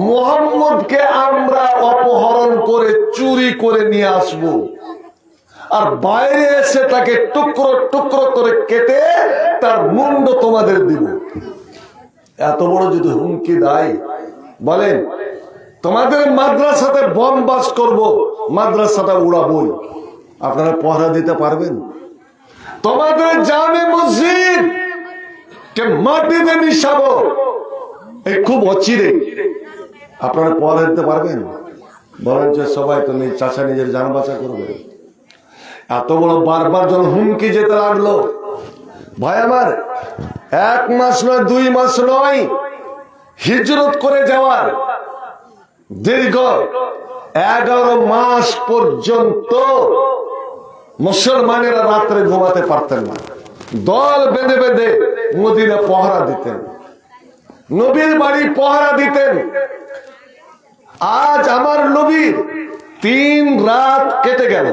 মুহাম্মদকে আমরা অপহরণ করে চুরি করে নিয়ে আসবো, আর বাইরে এসে তাকে টুকরো টুকরো করে কেটে তার মুন্ড তোমাদের দিব। এত বড় যদি হুমকি দেয়, বলেন তোমাদের মাদ্রাসাতে বোম বাস করব, মাদ্রাসাটা উড়াবই, আপনারা পহরা দিতে পারবেন? তোমাদের জামে মসজিদ কে মাটিতে মিশাবো, এই খুব অচিরে, আপনারা পহরা দিতে পারবেন? বলেন যে সবাই তো চাচা নিজের জান বাঁচা করবে। এত বড় বারবার যখন হুমকি যেতে লাগলো, ভাই আমার, 1 মাস নয়, 2 মাস নয়, হিজরত করে যাওয়ার দীর্ঘ 11 মাস পর্যন্ত মুসলমানেরা রাত্রে ঘুমাতে পারতেন না। দল বেঁধে বেঁধে মদিনা পহরা দিতেন, নবীর বাড়ি পহরা দিতেন। আজ আমার নবীর 3 রাত কেটে গেল,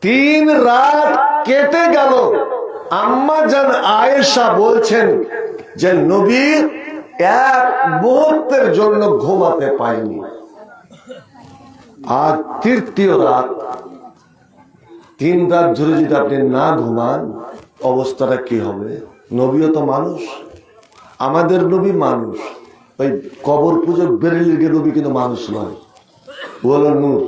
3 রাত কেটে গেল। আম্মা জান আয়েশা বলছেন যে নবী 1 মুহূর্তের জন্য ঘুমাতে পায়নি। আর 3য় রাত, 3 রাত ধরে যদি আপনি না ঘুমান, অবস্থাটা কি হবে? নবীও তো মানুষ, আমাদের নবী মানুষ, ওই কবর পুজো বেরেলিগে নবী কিন্তু মানুষ নয়, বলো নূর।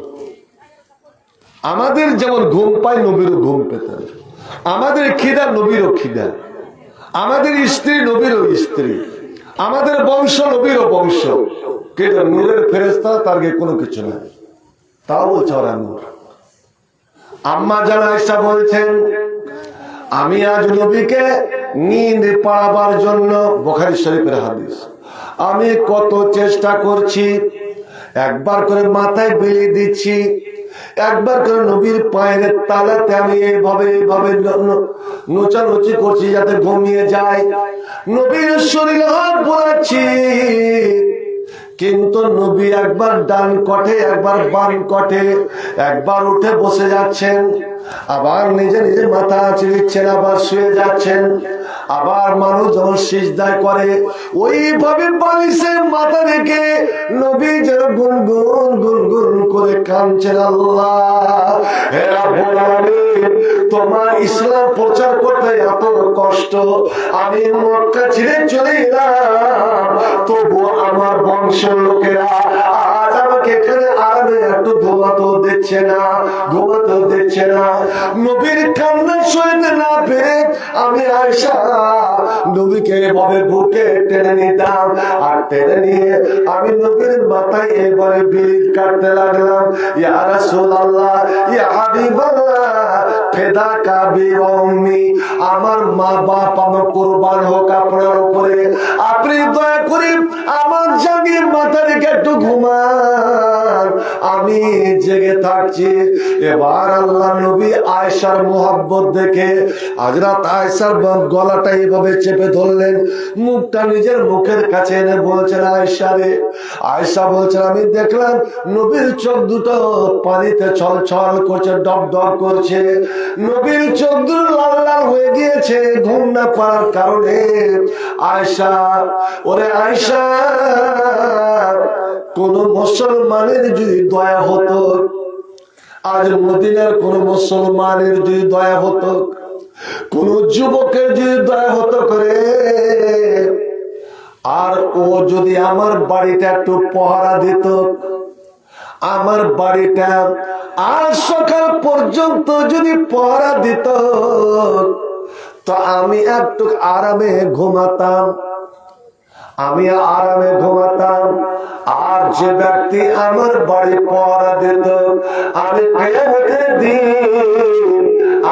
আমাদের যেমন ঘুম পায় নবীরও ঘুম পেতেন, আমাদের খিদা নবীরও খিদা, আমাদের স্ত্রী নবীরও স্ত্রী, আমাদের বংশ নবীরও বংশ। কিন্তু নূরের ফেরেশতা তার কোনো কিছু নাই, তাও বলছে ওরা নূর। আম্মা জান আয়েশা বলছেন, আমি আজ নবীকে নিন্দ পাড়াবার জন্য, বুখারী শরীফের হাদিস, আমি কত চেষ্টা করছি, একবার করে মাথায় বেলি দিচ্ছি, একবার করে নবীর পায়ের তালাতে আমি এইভাবে নোচানোচি করছি যাতে ঘুমিয়ে যায়, নবীর শরীরে হাত বোলাচ্ছি, কিন্তু নবী একবার ডান কটে একবার বাম কটে, একবার উঠে বসে যাচ্ছেন, আবার নিজে নিজে মাথা চিড়িচ্ছেন, আবার শুয়ে যাচ্ছেন, আবার মানুষ যখন সিজদায় করে ওইভাবে বালিশে মাথা রেখে নবী যেন গুনগুন গুনগুন করে কাঁদছেন। আল্লাহ হে রাব্বুল আলামিন, তোমার ইসলাম প্রচার করতে এত কষ্ট, আমি মক্কা ছেড়ে চলে এলাম, তবু আমার বংশের লোকেরা আজ আমাকে এখানে আরামে একটু ঘুমাতেও দিচ্ছে না, ঘুমাতেও দিচ্ছে না। নবীর কান্না সইতে না পেরে আমি আয়েশা নবীকে এভাবে বুকে টেনে নিতাম, আর টেনে নিয়ে আমি নবীর মাথায় এবারে বিড়ি কাটতে লাগলাম। ইয়া রাসূলুল্লাহ, ইয়া হাবিবাল্লাহ, ফিদাকা বিউম্মি, আমার মা বাপ আমার কুরবান হোক আপনার উপরে, আপনি দয়া করে আমার জাগিয়ে মাথা রেখে একটু ঘুমান, আমি জেগে থাকছি। এবার আল্লাহ নবী আয়েশার মোহাব্বত দেখে হযরত আয়েশার গলাটা এইভাবে চেপে ধরলেন, মুখটা নিজের মুখের কাছে এনে বলছেন, আয়েশা রে। আয়েশা বলছেন, আমি দেখলাম নবীর চোখ দুটো পানিতে ছলছল করছে, ডব ডব করছে, নবীর চোখ দুটো লাল লাল হয়ে গিয়েছে ঘুম না পাওয়ার কারণে। আয়েশা, ওরে আয়েশা, কোন মুসলমানের যদি দয়া হতো, আজ মদিনার কোন মুসলমানের যদি দয়া হতো, কোন যুবকের যদি দয়া হতো করে, আর ও যদি আমার বাড়িটা একটু পহরা দিত, আমার বাড়িটা আজ সকাল পর্যন্ত যদি পহরা দিত, তো আমি একটু আরামে ঘুমাতাম, আমি আরামে ঘুমাতাম। আর যে ব্যক্তি আমার বাড়ি পহরা দিত, আমি কিয়ামতের দিন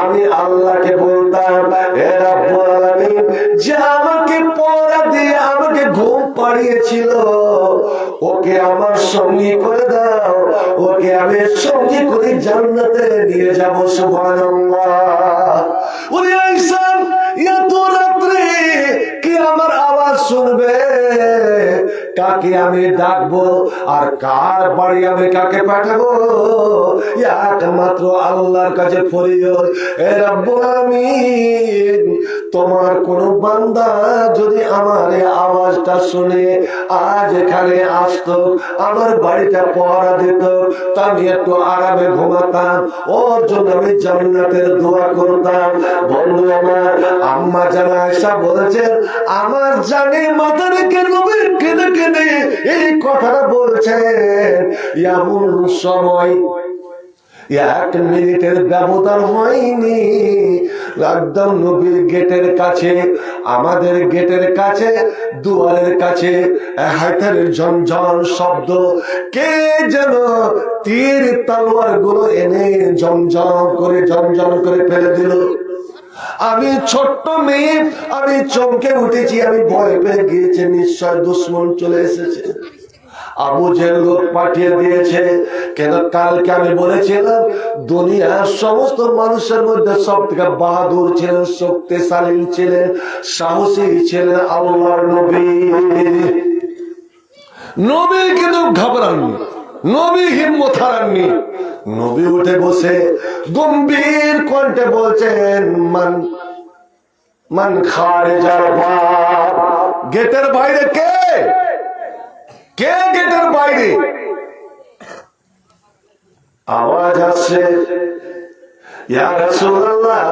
আমি আল্লাহকে বলতাম, হে রাব্বুল আলামিন, যে আমাকে পহরা দিয়ে আমাকে ঘুম পাড়িয়েছিল, ওকে আমার সঙ্গী করে দাও, ওকে আমি সঙ্গী করে জান্নাতে নিয়ে যাব। সুবহানাল্লাহ। ওরে আয়েশা, এত রাত্রে কি আমার আওয়াজ শুনবে, কাকে আমি ডাকবো, আর কার বাড়ি আমি কাকে পাঠাবো? একমাত্র আল্লাহর কাছে ফরিয়াদ, হে রাব্বুল আলামিন, তোমার কোন বান্দা যদি আমার এই আওয়াজটা শুনে আজ এখানে আসতো, আমার বাড়িটা পহরা দিত, তা আমি একটু আরামে ঘুমাতাম, ওর জন্য আমি জান্নাতের দোয়া করতাম। বন্ধু আমার, আম্মা জান আয়েশা বলেছেন, আমার জানি মাথা রেখে নবী কেঁদে কেঁদে এই কথাটা বলছেন। এমন সময় এক মিনিটের ব্যবধান হয়নি, একদম নবীর গেটের কাছে, আমাদের গেটের কাছে, দুয়ারের কাছে হাতের ঝনঝন শব্দ, কে যেন তীর তলোয়ার গুলো এনে ঝনঝন করে ফেলে দিল। আমি ছোট্ট মেয়ে, আমি চমকে উঠেছি, আমি ভয় পেয়ে গিয়েছি, নিশ্চয় দুশ্মন চলে এসেছে। আবু জেহেল লোক পাঠিয়ে দিয়েছে, কেন কালকে আমি বলেছিলাম দুনিয়ার সমস্ত মানুষের মধ্যে সব থেকে বাহাদুর ছিলেন, শক্তিশালী ছিলেন, সাহসী ছিলেন আল্লাহর নবী। নবী কিন্তু ঘাবড়াননি, নবী হিম্মত হারাননি। নবী উঠে বসে গম্ভীর কণ্ঠে বলছেন, মান মান খারিজাল বাব, গেটের বাইরে কে, কে গেটের বাইরে? আওয়াজ আসছে, ইয়া রাসূলুল্লাহ,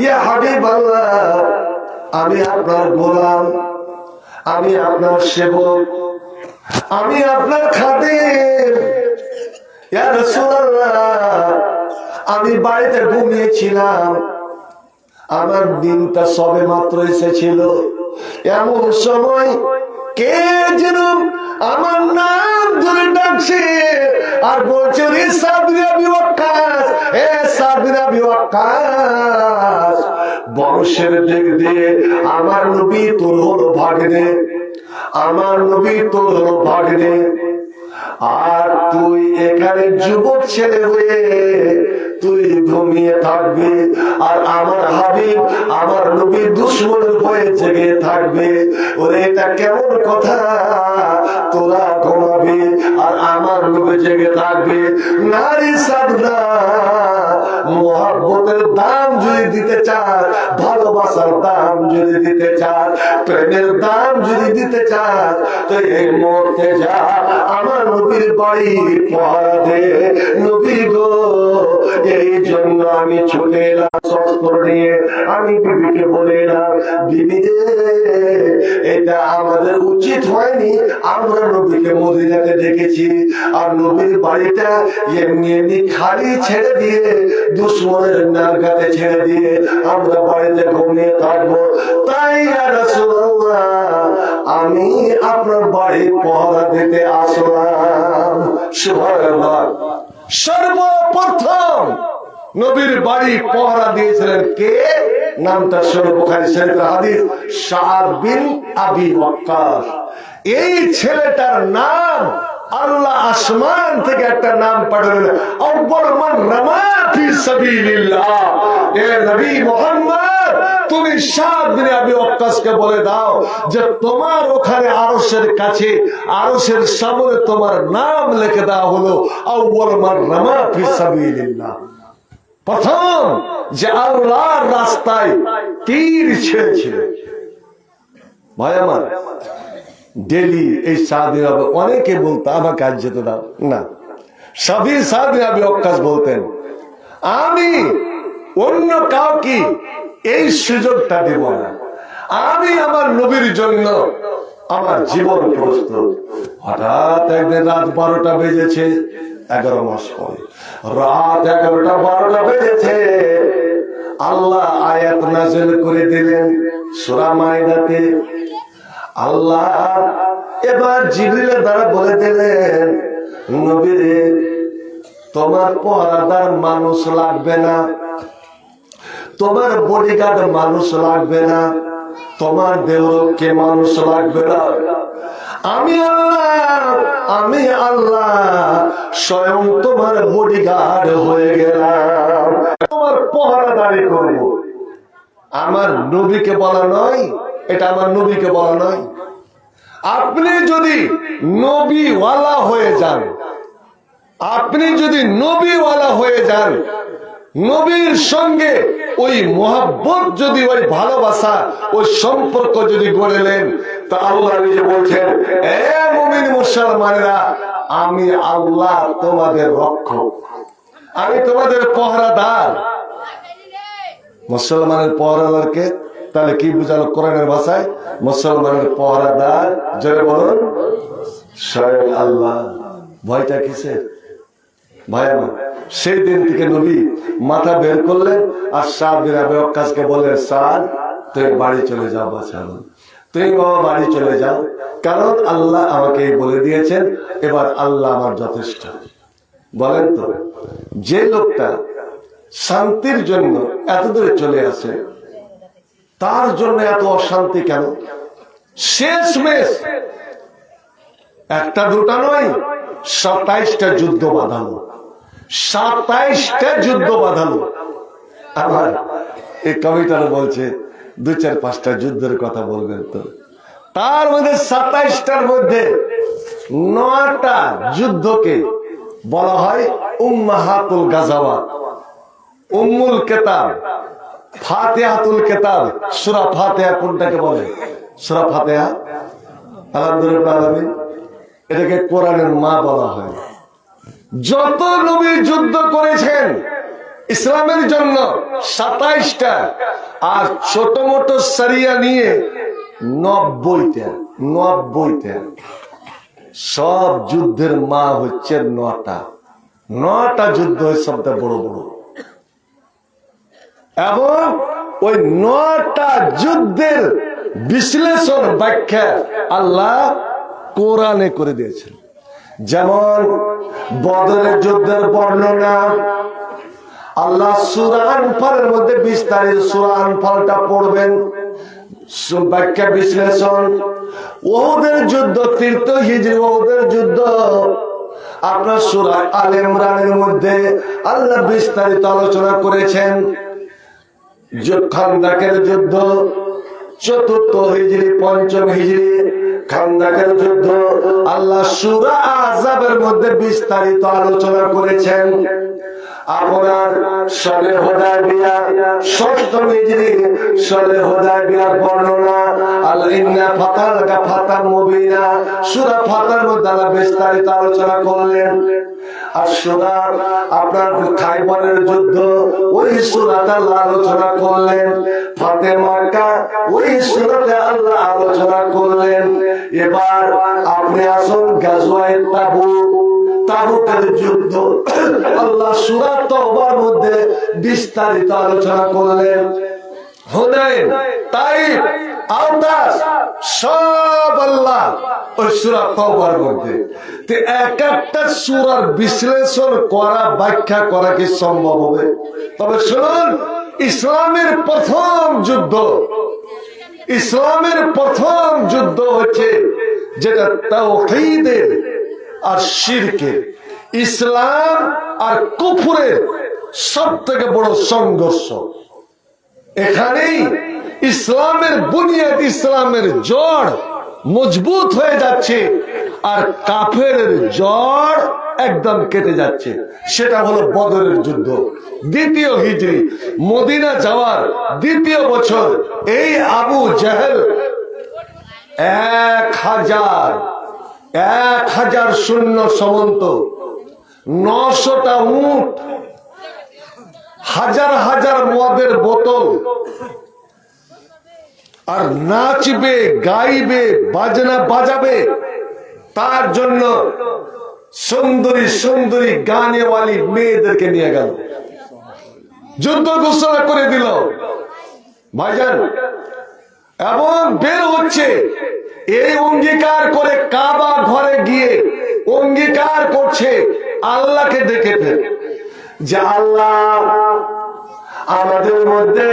ইয়া হাবিবাল্লাহ, আমি আপনার গোলাম, আমি আপনার সেবক, আমি আপনার খাদেম, ইয়া রাসূলুল্লাহ। আমি বাড়িতে ঘুমিয়েছিলাম, আমার দিনটা সবে মাত্র এসেছিল। এমন সময় কে যেন আমার নাম ধরে ডাকছে আর বলছে, রে সাদ বিন আবি ওয়াক্কাস, এ সাদ বিন আবি ওয়াক্কাস। বংশের দিক দিয়ে আমার নবী তোর হলো ভাগ্নে, আমার নবী তোর হলো ভাগ্নে। আর তুই এখানে যুবক ছেলে হয়ে তুই ঘুমিয়ে থাকবি, আর আমার হাবিব আমার নবী দুশমনের ভয়ে জেগে থাকবে। ওরে এটা কেমন কথা, তোরা ঘুমাবি আর আমার নবী জেগে থাকবে? নারী সাদনা, মোহাব্বতের দাম যদি দিতে চান, ভালোবাসার দাম যদি দিতে চান, প্রেমের দাম যদি দিতে চান, তো এই মুহূর্তে যা আমার নবীর বাড়ি পহরা দে। নবী গো, এই জন্য আমি ছুটে এলাম শস্ত্র নিয়ে। আমি বিবিকে বলে এলাম, বিবি রে, এটা আমাদের উচিত হয়নি। আমরা নবীকে মদিনাতে দেখেছি, আর নবীর বাড়িটা এমনি এমনি খালি ছেড়ে দিয়ে, দুশমনের নাগাতে ছেড়ে দিয়ে আমরা বাড়িতে ঘুমিয়ে থাকবো। তাই ইয়া রাসূলুল্লাহ, আমি আপনার বাড়ি পহরা দিতে আসলাম। সুবহানাল্লাহ। সর্বপ্রথম নবীর বাড়ি পহরা দিয়েছিলেন কে? নামটা সহিহ বুখারী শরীফের হাদিস, সাদ বিন আবি ওয়াক্কাস। এই ছেলেটার নাম আল্লাহ আসমান থেকে একটা নাম পাঠালেন, আউয়াল মান রামা ফি সাবিলিল্লাহ। এ নবী মুহাম্মদ, তুমি সাদ বিন আবি ওয়াক্কাসকে বলে দাও যে তোমার ওখানে আরশের কাছে, আরশের সামনে তোমার নাম লিখে দেওয়া হলো আউয়াল মান রামা ফি সাবিলিল্লাহ। প্রথম যে আল্লাহর রাস্তায় তীর ছেড়েছিল। ভাই আমার, ডেলি এই সাদ বিন আবি, অনেকে বলতো আমাকে আজ যেতে দাও না, সাদ বিন আবি ওয়াক্কাস বলতেন, আমি অন্য কাউকে এই সুযোগটা দেব না, আমি আমার নবীর জন্য আমার জীবন প্রস্তুত। হঠাৎ একদিন রাত 12টা বেজেছে, 11 মাস পরে রাত 11টা 12টা বেজেছে, আল্লাহ আয়াত নাযিল করে দিলেন সূরা মাইদাতে। আল্লাহ এবার জিবরিলের দ্বারা বলে দিলেন, নবীরে, তোমার পহরাদার মানুষ লাগবে না, তোমার বডিগার্ড মানুষ লাগবে না, তোমার দেহরক্ষী মানুষ লাগবে না। আমি আল্লাহ স্বয়ং তোমার বডিগার্ড হয়ে গেলাম, তোমার পহরাদারি করব। আমার নবীকে বলা নয়, এটা আমার নবীকে বলা নয়। আপনি যদি নবীওয়ালা হয়ে যান, আপনি যদি নবীওয়ালা হয়ে যান, নবীর সঙ্গে ওই মোহাব্বত যদি, ওই ভালোবাসা, ওই সম্পর্ক যদি গড়ে নেন, তা আল্লাহ নিজে বলছেন, এ মুমিন মুসলমানেরা, আমি আল্লাহ তোমাদের রক্ষক, আমি তোমাদের পহরাদার। মুসলমানের পহরাদারকে তাহলে কি বুঝালো কোরআনের ভাষায়? মুসলমানের পহরাদার জোরে বলুন স্বয়ং আল্লাহ। ভয়টা কিসের ভাই আমার? সেই দিন থেকে নবী মাথা বের করলেন আর সাদ বিন আবি ওয়াক্কাসকে বললেন, সাদ, তুমি বাড়ি চলে যাও বাছা, তুমি বাবা বাড়ি চলে যাও, কারণ আল্লাহ আমাকে বলে দিয়েছেন, এবার আল্লাহ আমার যথেষ্ট। বলেন তো, যে লোকটা শান্তির জন্য এত দূরে চলে আসে, তার জন্য এত অশান্তি কেন? শেষমেশ একটা দুটা নয়, 27টা যুদ্ধ বাঁধালো, 27টা যুদ্ধ বাঁধালো। আমার এই কবিতার বলছে 2-4-5টা যুদ্ধের কথা বলবেন তো, তার মধ্যে 27টার মধ্যে 9টা যুদ্ধকে বলা হয় উম্মাহাতুল গাজাওয়াত, উম্মুল কিতাব, ফাতিহাতুল কিতাব। সূরা ফাতিহা কোনটাকে বলে? সূরা ফাতিহা, আলহামদুলিল্লাহ আলামিন, এটাকে কোরআনের মা বলা হয়। যত নবী যুদ্ধ করেছেন ইসলামের জন্য 27টা, আর ছোট মোটো শরিয়া নিয়ে 90টা। সব যুদ্ধের মা হচ্ছে 9টা যুদ্ধ হয় সবচেয়ে বড় বড়, এবং ওই 9টা যুদ্ধের বিশ্লেষণ ব্যাখ্যা আল্লাহ কোরআনে করে দিয়েছেন। যেমন বদরের যুদ্ধের বর্ণনা আল্লাহ সূরা আনফালের মধ্যে বিস্তারিত, সূরা আনফালটা পড়বেন, ব্যাখ্যা বিশ্লেষণ। ওহুদের যুদ্ধ, তৃতীয় হিজরি ওহুদের যুদ্ধ আপনার সূরা আলে ইমরানের মধ্যে আল্লাহ বিস্তারিত আলোচনা করেছেন। খান্দাকের যুদ্ধ চতুর্থ হিজরি পঞ্চম হিজরি খান্দাকের যুদ্ধ আল্লাহ সূরা আহজাবের মধ্যে বিস্তারিত আলোচনা করেছেন। আপনার সলে হুদায়বিয়া ষষ্ঠম হিজরি সলে হুদায়বিয়ার বর্ণনা আল ইন্না ফাতানাকা ফাতান মুবিনা সূরা ফাতার মধ্যে আল্লাহ বিস্তারিত আলোচনা করলেন। আর সূরা আপনার খাইবারের যুদ্ধ ওই সূরাতে আল্লাহ আলোচনা করলেন। ফাতে মক্কা ওই সূরাতে আল্লাহ আলোচনা করলেন। এবার আপনি আসুন গাজওয়ায়ে তাবুকের যুদ্ধ আল্লাহ সূরা তাওবার মধ্যে বিস্তারিত আলোচনা করলেন। হুনাইন, তাইফ, আওতাস সব আল্লাহ ওই সূরা তাওবার মধ্যে। তো এক একটা সূরার বিশ্লেষণ করা, ব্যাখ্যা করা কি সম্ভব হবে? তবে শুনুন, ইসলামের প্রথম যুদ্ধ হচ্ছে যেটা তাওহীদের আর শিরকের, ইসলাম আর কুফরের সব থেকে বড় সংঘর্ষ। এখানেই ইসলামের বুনিয়াদ, ইসলামের জড় মজবুত হয়ে যাচ্ছে, আর কাফেরের জড় একদম কেটে যাচ্ছে। সেটা হলো বদরের যুদ্ধ, দ্বিতীয় হিজরি, মদিনা যাওয়ার দ্বিতীয় বছর। এই আবু জেহেল 1000 সৈন্য সমন্ত, 900টা উট, হাজার মদের বোতল, আর নাচবে, গাইবে, বাজনা বাজাবে, তার জন্য সুন্দরী গানেওয়ালি মেয়েদেরকে নিয়ে গেল, যুদ্ধ ঘোষণা করে দিল ভাইজান। এবং বের হচ্ছে এই অঙ্গীকার করে, কাবা ঘরে গিয়ে অঙ্গীকার করছে আল্লাহকে ডেকে ফের, যে আল্লাহ আমাদের মধ্যে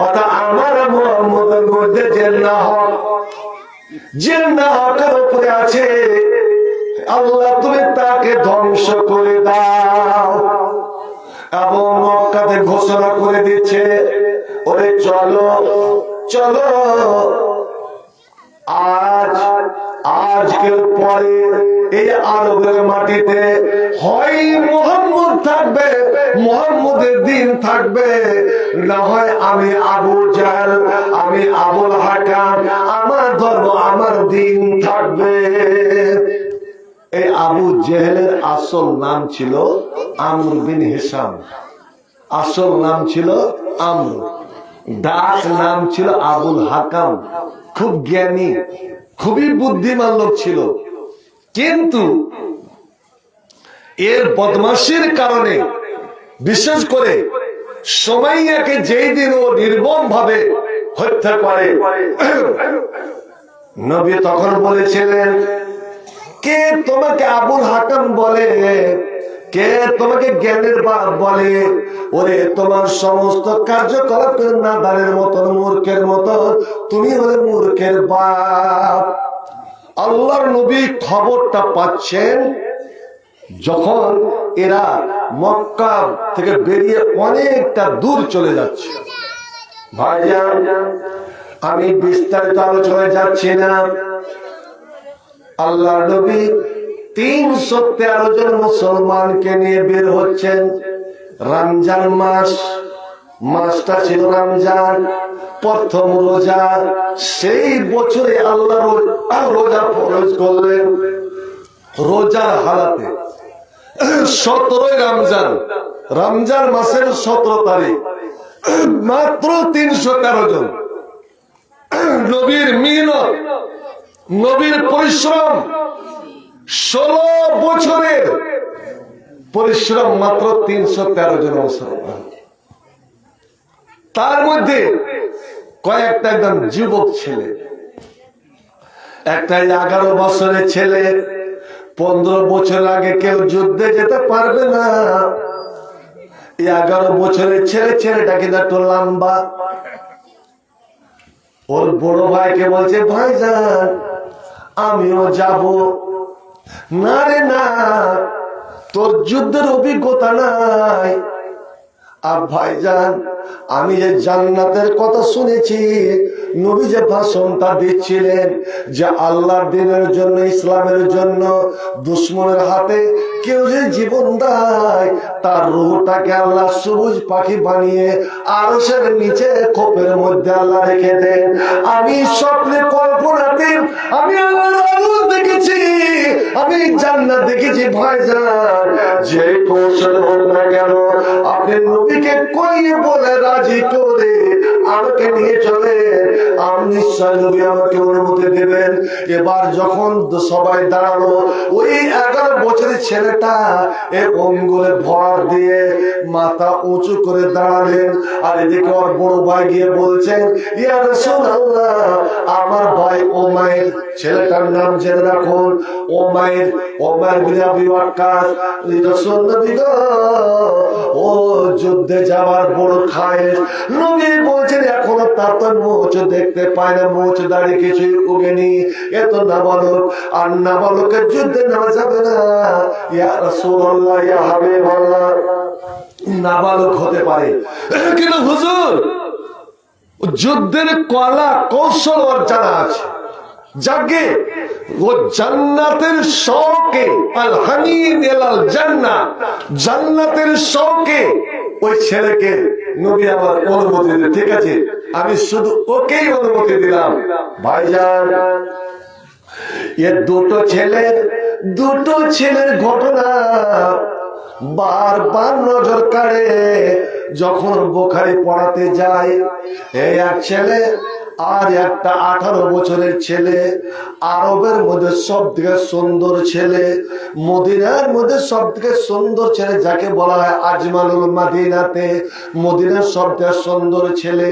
অর্থাৎ আমার মুহাম্মদের মধ্যে জিন্নাহ হকের উপরে আছে, আল্লাহ তুমি তাকে ধ্বংস করে দাও। এবং মক্কাতে ঘোষণা করে দিচ্ছে, ওরে চলো আজকের পরে এই আরবের মাটিতে হয় মুহাম্মদ থাকবে, মুহাম্মদের দিন থাকবে, না হয় আমি আবু জাহেল, আমি আবুল হাকাম, আমার ধর্ম আমার দিন থাকবে। এই আবু জেহেলের আসল নাম ছিল আমর বিন হিশাম, আসল নাম ছিল আমর, ডাক নাম ছিল আবুল হাকাম। খুব জ্ঞানী, খুবই বুদ্ধিমান লোক ছিল, কিন্তু এর বদমাশির কারণে, বিশেষ করে সুমাইয়াকে যেই দিন ও নির্মম ভাবে হত্যা করে, নবী তখন বলেছিলেন, কে তোমাকে আবুল হাকাম বলে, কে তোমাকে জ্ঞানের বাপ বলে? ওরে তোমার সমস্ত কার্যকলাপ নাদানের মতন, মূর্খের মতন, তুমি হলে মূর্খের বাপ। আল্লাহর নবী খবরটা পাচ্ছেন যখন এরা মক্কা থেকে বেরিয়ে অনেকটা দূর চলে যাচ্ছে। ভাইজান, আমি বিস্তারিত আলোচনায় যাচ্ছি না। আল্লাহ নবী 313 জন মুসলমানকে নিয়ে বের হচ্ছেন। রমজান মাসটা ছিল রমজান, প্রথম রোজা। সেই বছরে আল্লাহ রোজা ফরজ করলেন। রোজার হালাতে 17ই রমজান মাসের 17 তারিখ, মাত্র 313 জন। নবীর মিহনত, নবীর পরিশ্রম, 16 বছরের পরিশ্রম, মাত্র 313 জন মুসলমান। তার মধ্যে কয়েকটা একদম যুবক ছেলে, একটা 11 বছরের ছেলে। 15 বছর আগে কেউ যুদ্ধে যেতে পারবে না। 11 বছরের ছেলেটা কিন্তু একটু লম্বা। ওর বড় ভাইকে বলছে, ভাইজান আমিও যাব। না রে না, তোর যুদ্ধের অভিজ্ঞতা নাই। আর ভাইজান, আমি যে জান্নাতের কথা শুনেছি, নবী যে ভাষণটা দিচ্ছিলেন যে আল্লাহর দ্বীনের জন্য, ইসলামের জন্য দুশ্মনের হাতে কেউ যে জীবন দেয়, তার রূহটাকে আল্লাহ সবুজ পাখি বানিয়ে আরশের নিচে খোপের মধ্যে আল্লাহ রেখে দেন। আমি স্বপ্নে কল্পনাতে আমি আল্লাহর আলো দেখেছি, আমি জান্নাত দেখেছি। ভাইজান, যে কৌশল হোক না কেন, আপনি নবীকে কইয়ে বলে রাজি করে আমাকে নিয়ে চলে, আমি নিশ্চয় নবী আমাকে অনুমতি দেবেন। এবার যখন সবাই দাঁড়ালো, ওই 11 বছরের ছেলেটা অঙ্গুলে ভর দিয়ে মাথা উঁচু করে দাঁড়ালেন। আর এদিকে ওর বড় ভাই গিয়ে বলছেন, ইয়া রাসূলুল্লাহ, আমার ভাই উমাইর, ছেলেটার নাম জেনে রাখুন, উমাইর বিন আবি ওয়াক্কাস। রাসূল নবী গো, ও যুদ্ধে যাওয়ার বড় খায়েশ। নবী বলছেন, এখনো তার তো মুখ দেখতে পায় না, মুখ দাঁড়িয়ে কিছুই উগেনি, এত নাবালক। আর নাবালকের যুদ্ধে নেওয়া যাবে না। ইয়া রাসূলুল্লাহ, ইয়া হাবিবাল্লাহ, নাবালক হতে পারে, কিন্তু হুজুর যুদ্ধের কলা কৌশল ওর জানা আছে। যাকে ও জান্নাতের শৌকে, আল হানিন ইলাল জান্নাহ, জান্নাতের শৌকে ওই ছেলেকে নবী আমার অনুমতি দিলেন। ঠিক আছে, আমি শুধু ওকেই অনুমতি দিলাম। ভাইজান, এ দুটো ছেলের ঘটনা বারবার নজর কাড়ে। যখন বুখারী পড়াতে যায়, এই এক ছেলে আর একটা 18 বছরের ছেলে, আরবের মধ্যে সব থেকে সুন্দর ছেলে, মদিনার মধ্যে সব থেকে সুন্দর ছেলে, যাকে বলা হয় আজমালুল মাদিনাতে, মদিনার সব থেকে সুন্দর ছেলে।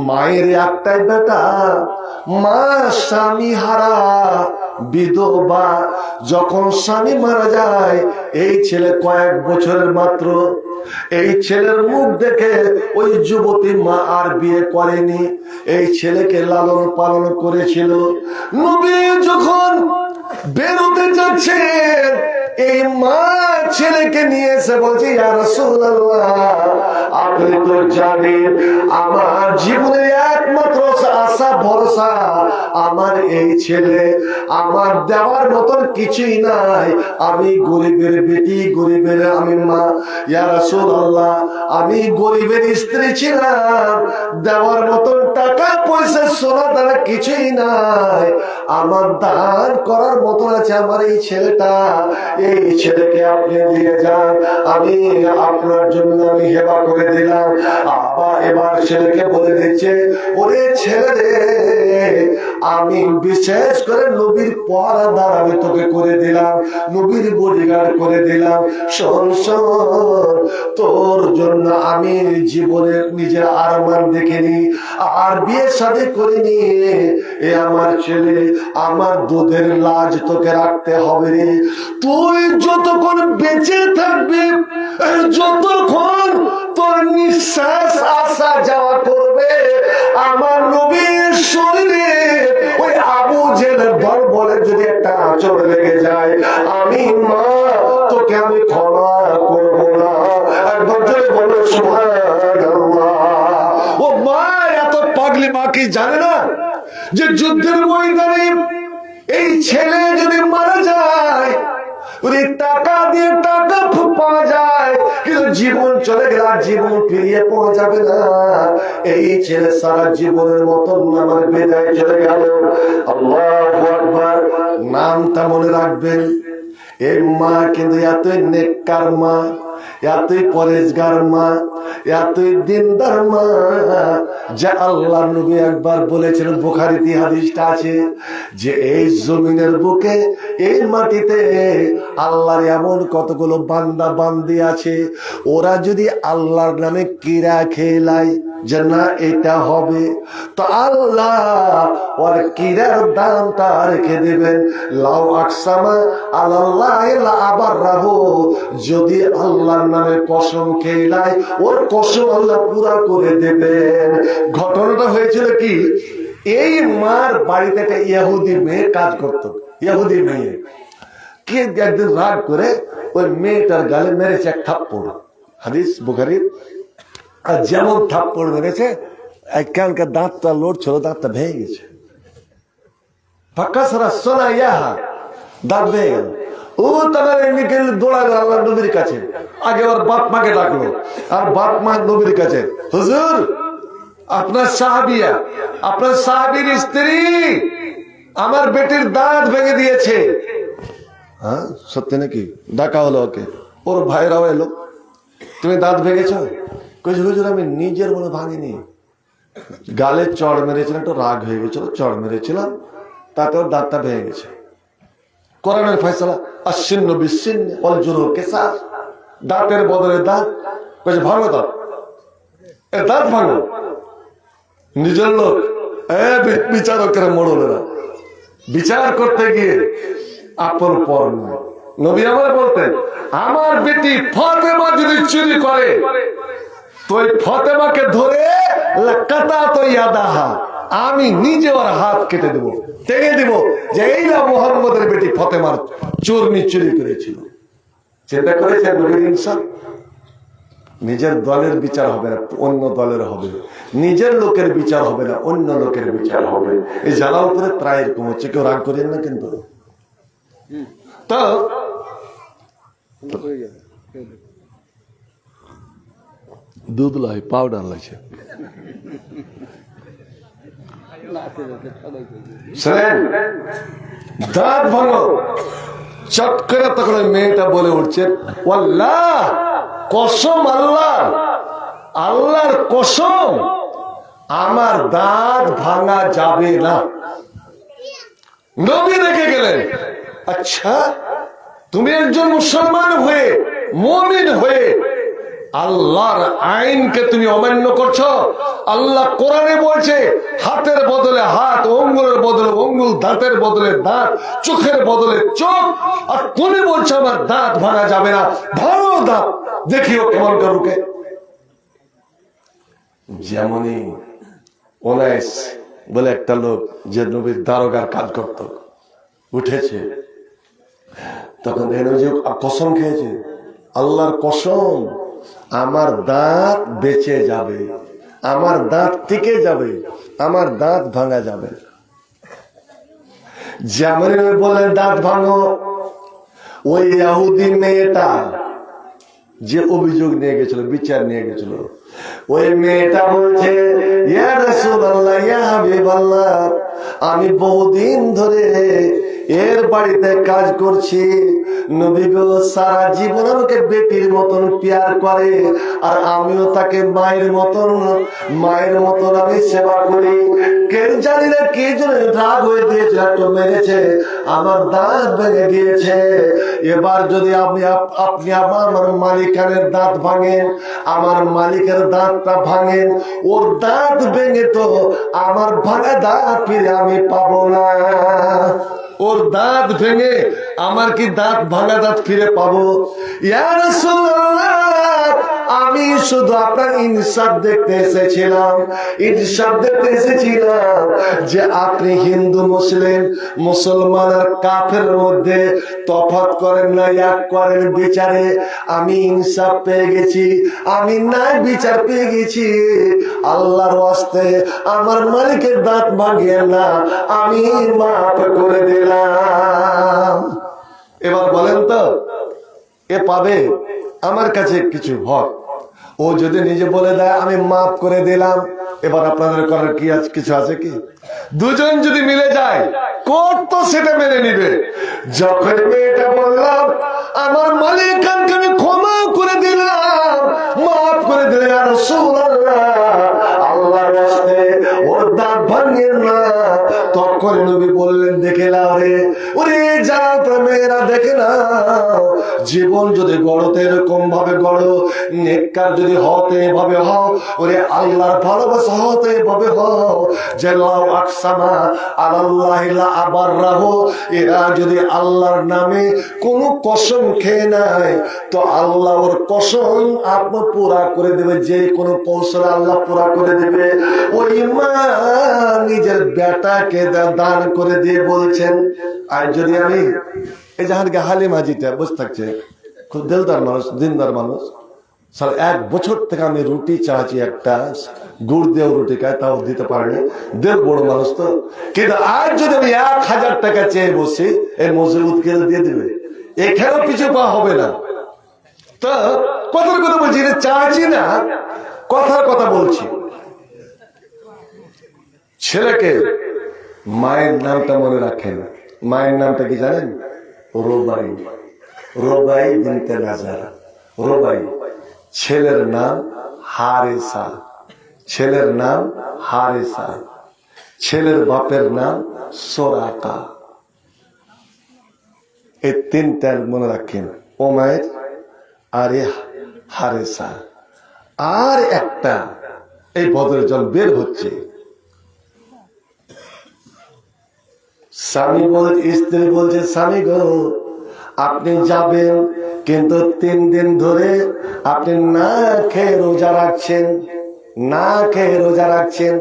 মায়ের একটাই বেটা, মা স্বামী হারা বিধবা। যখন স্বামী মারা যায়, এই ছেলে কয়েক বছরের মাত্র। এই ছেলের মুখ দেখে ওই যুবতী মা আর বিয়ে করেনি, এই ছেলেকে লালন পালন করেছিল। নবী যখন বেরোতে যাচ্ছেন, এই মা ছেলেকে নিয়ে এসে বলছে, ইয়া রাসূলুল্লাহ, আপনি তো জানেন আমার জীবনের একমাত্র আশা ভরসা আমার এই ছেলে, আমার দেওয়ার মতন কিছুই নাই, আমি গরিবের বেটি, গরিবের আমি মা। ইয়া রাসূলুল্লাহ, আমি গরিবের স্ত্রী ছিলাম, দেওয়ার মতন টাকা পয়সা সোনা দানা কিছুই নাই, আমার দান করার মতন আছে আমার এই ছেলেটা। এই ছেলেকে আপনি দিয়ে যান, আমি আপনার জন্য আমি হেবা করে দিলাম। আবার এবার ছেলেকে বলে দিচ্ছে, ওরে ছেলে রে, আমি বিশেষ করে নবীর পহরাদার আমি তোকে করে দিলাম, নবীর বডিগার্ড করে দিলাম। শোন শোন, তোর জন্য আমি জীবনের নিজের আরমান দেখিনি, আর বিয়ে শাদী করিনি। এ আমার ছেলে, আমার দুধের লাজ তোকে রাখতে হবে রে। তুই যতক্ষণ বেঁচে থাকবি, যতক্ষণ তোর নিঃশ্বাস আসা যাওয়া করবে, আমার নবীর শরীরে ওই আবু জেলের বল বলে যদি একটা আঁচড় লেগে যায়, আমি মা তোকে আমি ক্ষমা করব না। একবার জোরে বলো সুবহানাল্লাহ। ও মা, এত পাগলি মা কি জানে না যে যুদ্ধের ময়দানে এই ছেলে যদি মারা যায়, টাকা দিয়ে টাকা পাওয়া যায়, কিন্তু জীবন চলে গেলে জীবন ফিরিয়ে পাওয়া যাবে না। এই ছেলে সারা জীবনের মতন আমার বিদায় চলে গেল। আল্লাহু আকবার। নামটা মনে রাখবেন, এই মা কিন্তু এত নেককার মা, এতই পরেজগার মা, এতই দিনদার মা, যা আল্লাহর নবী একবার বলেছেন, বুখারীতে হাদিসটা আছে, যে এই জমিনের বুকে, এই মাটিতে আল্লাহর এমন কতগুলো বান্দা বান্দি আছে, ওরা যদি আল্লাহর নামে কিরা খেলায় যে না এটা হবে, তো আল্লাহ ওর কিরার দামটা রেখে দেবেন। লাউ আকসামা আল্লাহ আবার রাহু, যদি আল্লাহর নামে কসম খেলায় ওর কসম আল্লাহ পুরা করে দেবেন। ঘটনাটা হয়েছিল কি, এই মার বাড়িতে একটা ইহুদি মেয়ে কাজ করতো, ইহুদি মেয়ে কে একদিন রাগ করে ওই মেয়েটার গালে মেরেছে এক থাপ্পড়, হাদিস বুখারীর। আর যেমন থাপ্পড় মেরেছে, এখানকার দাঁতটা লড়ছিল, দাঁতটা ভেঙে গেছে, ফাঁকা সারা সোনা ইয়াহা, দাঁত ভেঙে গেল। ও তারা এমনিকে দৌড়ালো আল্লাহ নবীর কাছে, আগে ওর বাপ মাকে ডাকলো, আর বাপ মা নবীর কাছে, হুজুর আপনার সাহাবিয়া, আপনার সাহাবীর স্ত্রী আমার বেটির দাঁত ভেঙে দিয়েছে। হ্যাঁ সত্যি নাকি? ডাকা হলো ওকে, ওর ভাইরাও এলো, তুমি দাঁত ভেঙেছ? কইছে হুজুর আমি নিজের মনে ভাঙিনি, গালে চড় মেরেছিলাম, একটু রাগ হয়ে গেছিল, চড় মেরেছিলাম, তাতে ওর দাঁতটা ভেঙে গেছে। কোরআনের ফয়সালা আশ্চিন্ন বিচ্ছিন্ন অল জুরুহ কিসাস, দাঁতের বদলে দাঁত। কইছে ভাঙো দাঁত, এ দাঁত ভাঙো। নিজের লোক বিচারকের মোড়লেরা বিচার করতে গিয়ে আপন পর নয়। নবী আমার বলতেন, আমার বেটি ফাতেমা যদি চুরি করে তো ওই ফাতেমাকে ধরে কাটা তো ইয়াদাহা, আমি নিজে ওর হাত কেটে দেবো, টেনে দেব, যে এই না মুহাম্মদের বেটি ফাতেমার চুরনি চুরি করেছিল। চিন্তা করেছেন নবীর ইনসাফ? নিজের দলের বিচার হবে না, অন্য দলের হবে, নিজের লোকের বিচার হবে না, অন্য লোকের বিচার হবে। এই জ্বালা উপরে প্রায় এরকম হচ্ছে, কেউ রাগ করেন না কিন্তু। তো দুধ লাই পাউডার লাগছে, দাঁত ভাঙো চট করে। তখন ওই মেয়েটা বলে উঠছে, আল্লাহ কসম, আল্লাহ আল্লাহর কসম, আমার দাঁত ভাঙা যাবে না। নবী রেখে গেলেন, আচ্ছা তুমি একজন মুসলমান হয়ে, মুমিন হয়ে আল্লাহর আইনকে তুমি অমান্য করছো। আল্লাহ কোরআনে বলছে হাতের বদলে হাত, আঙ্গুলের বদলে আঙ্গুল, দাঁতের বদলে দাঁত, চোখের বদলে চোখ, আর তুমি বলছো আমার দাঁত ভাঙা যাবে না। ভালো দাঁত দেখিও কেমন করুকে। যেমনই ওনাইস বলে একটা লোক, যে নবীর দারোগার কাজ করত, উঠেছে, তখন দেখেন যে কসম খেয়েছে, আল্লাহর কসম আমার দাঁত বেঁচে যাবে, আমার দাঁত টিকে যাবে, আমার দাঁত ভাঙা যাবে। যেমন বলে দাঁত ভাঙো, ওই ইহুদি মেয়েটা যে অভিযোগ নিয়ে গেছিল, বিচার নিয়ে গেছিল, ওই মেয়েটা বলছে, ইয়া রাসূলুল্লাহ, ইয়া হাবিবাল্লাহ, আমি বহুদিন ধরে এর বাড়িতে কাজ করছি, নবী গো সারা জীবন আমাকে বেটির মতন প্যার করে, আর আমিও তাকে মায়ের মতন আমি সেবা করি। কেন জানি না কে জন্য রাগ হয়ে দিয়েছে, একটু মেরেছে, আমার দাঁত ভেঙে গিয়েছে। এবার যদি আপনি আমার মালিকানের দাঁত ভাঙেন, আমার মালিকের দাঁতটা ভাঙেন, ওর দাঁত ভেঙে তো আমার ভাঙা দাঁত ফিরে আমি পাবো না। ওর দাঁত ভেঙে আমার কি দাঁত ভাঙা দাঁত ফিরে পাবো? ইয়া রাসূলুল্লাহ, আমি শুধু আপনার ইনসাফ দেখতে এসেছিলাম, যে আপনি হিন্দু মুসলমান আর কাফের মধ্যে তফাৎ করেন না, এক করেন বিচারে। আমি ইনসাফ পেয়ে গেছি, আমি ন্যায় বিচার পেয়ে গেছি। আল্লাহর ওয়াস্তে আমার মালিকের দাঁত ভাঙিয়ে না, আমি মাফ করে দিলাম। এবার বলেন তো, এ পাবে আমার কাছে কিছু হক? ও যদি নিজে বলে দেয় আমি মাফ করে দিলাম, এবার আপনাদের করার কি কিছু আছে কি? দুজন যদি মিলে যায়, কোর্ট তো সেটা মেনে নিবে। যখন মেয়েটা বললাম আমার মালিকানকে আমি ক্ষমা করে দিলাম, মেয়েরা দেখে না, জীবন যদি গড়তে এরকম ভাবে গড়ো, নেককার যদি হতে এভাবে হও, ওরে আল্লাহর ভালোবাসা হতে এভাবে হও যে লাউ আকসামা আলাল্লাহি লা আবাররাহু, এরা যদি আল্লাহর নামে কোন কসম খেয়ে নেয় তো আল্লাহ ওর কসম আপনি পুরা করে দেবে, যে কোনো কৌশলে আল্লাহ পুরা করে দেবে। ওই মা নিজের বেটাকে দান করে দিয়ে বলছেন, আর যদি আমি এই যাহারকে হালিমা জিটা বসে থাকছে, খুব দিলদার মানুষ, দিনদার মানুষ, স্যার 1 বছর থেকে আমি রুটি চাচ্ছি, একটা গুড় দিয়ে রুটি খায়, তাও দিতে পারেনি, দেড় বড় মানুষ তো, কিন্তু আজ যদি আমি 1000 টাকা চেয়ে বসি, এই মজুরকে দিয়ে দিবে, এখানেও কিছু পাওয়া হবে না। তো কথার কথা বলছি, চাচ্ছি না, কথার কথা বলছি। ছেলেকে মায়ের নামটা মনে রাখেন, মায়ের নামটা কি জানেন? রোবাই, রোবাই বিনতে নাজারা, রোবাই। ছেলের নাম হারেসা, ছেলের নাম হারেসা, ছেলের বাপের নাম সোরাকা। এই 3টা মনে রাখেন, ওমায়ের আর হারেসা। আর একটা এই বদরের জল বের হচ্ছে, স্বামী স্ত্রী বলছে, স্বামী গো আপনি যাবেন, কিন্তু 3 দিন ধরে আপনি না খেয়ে রোজা রাখছেন, না খেয়ে রোজা রাখছেন,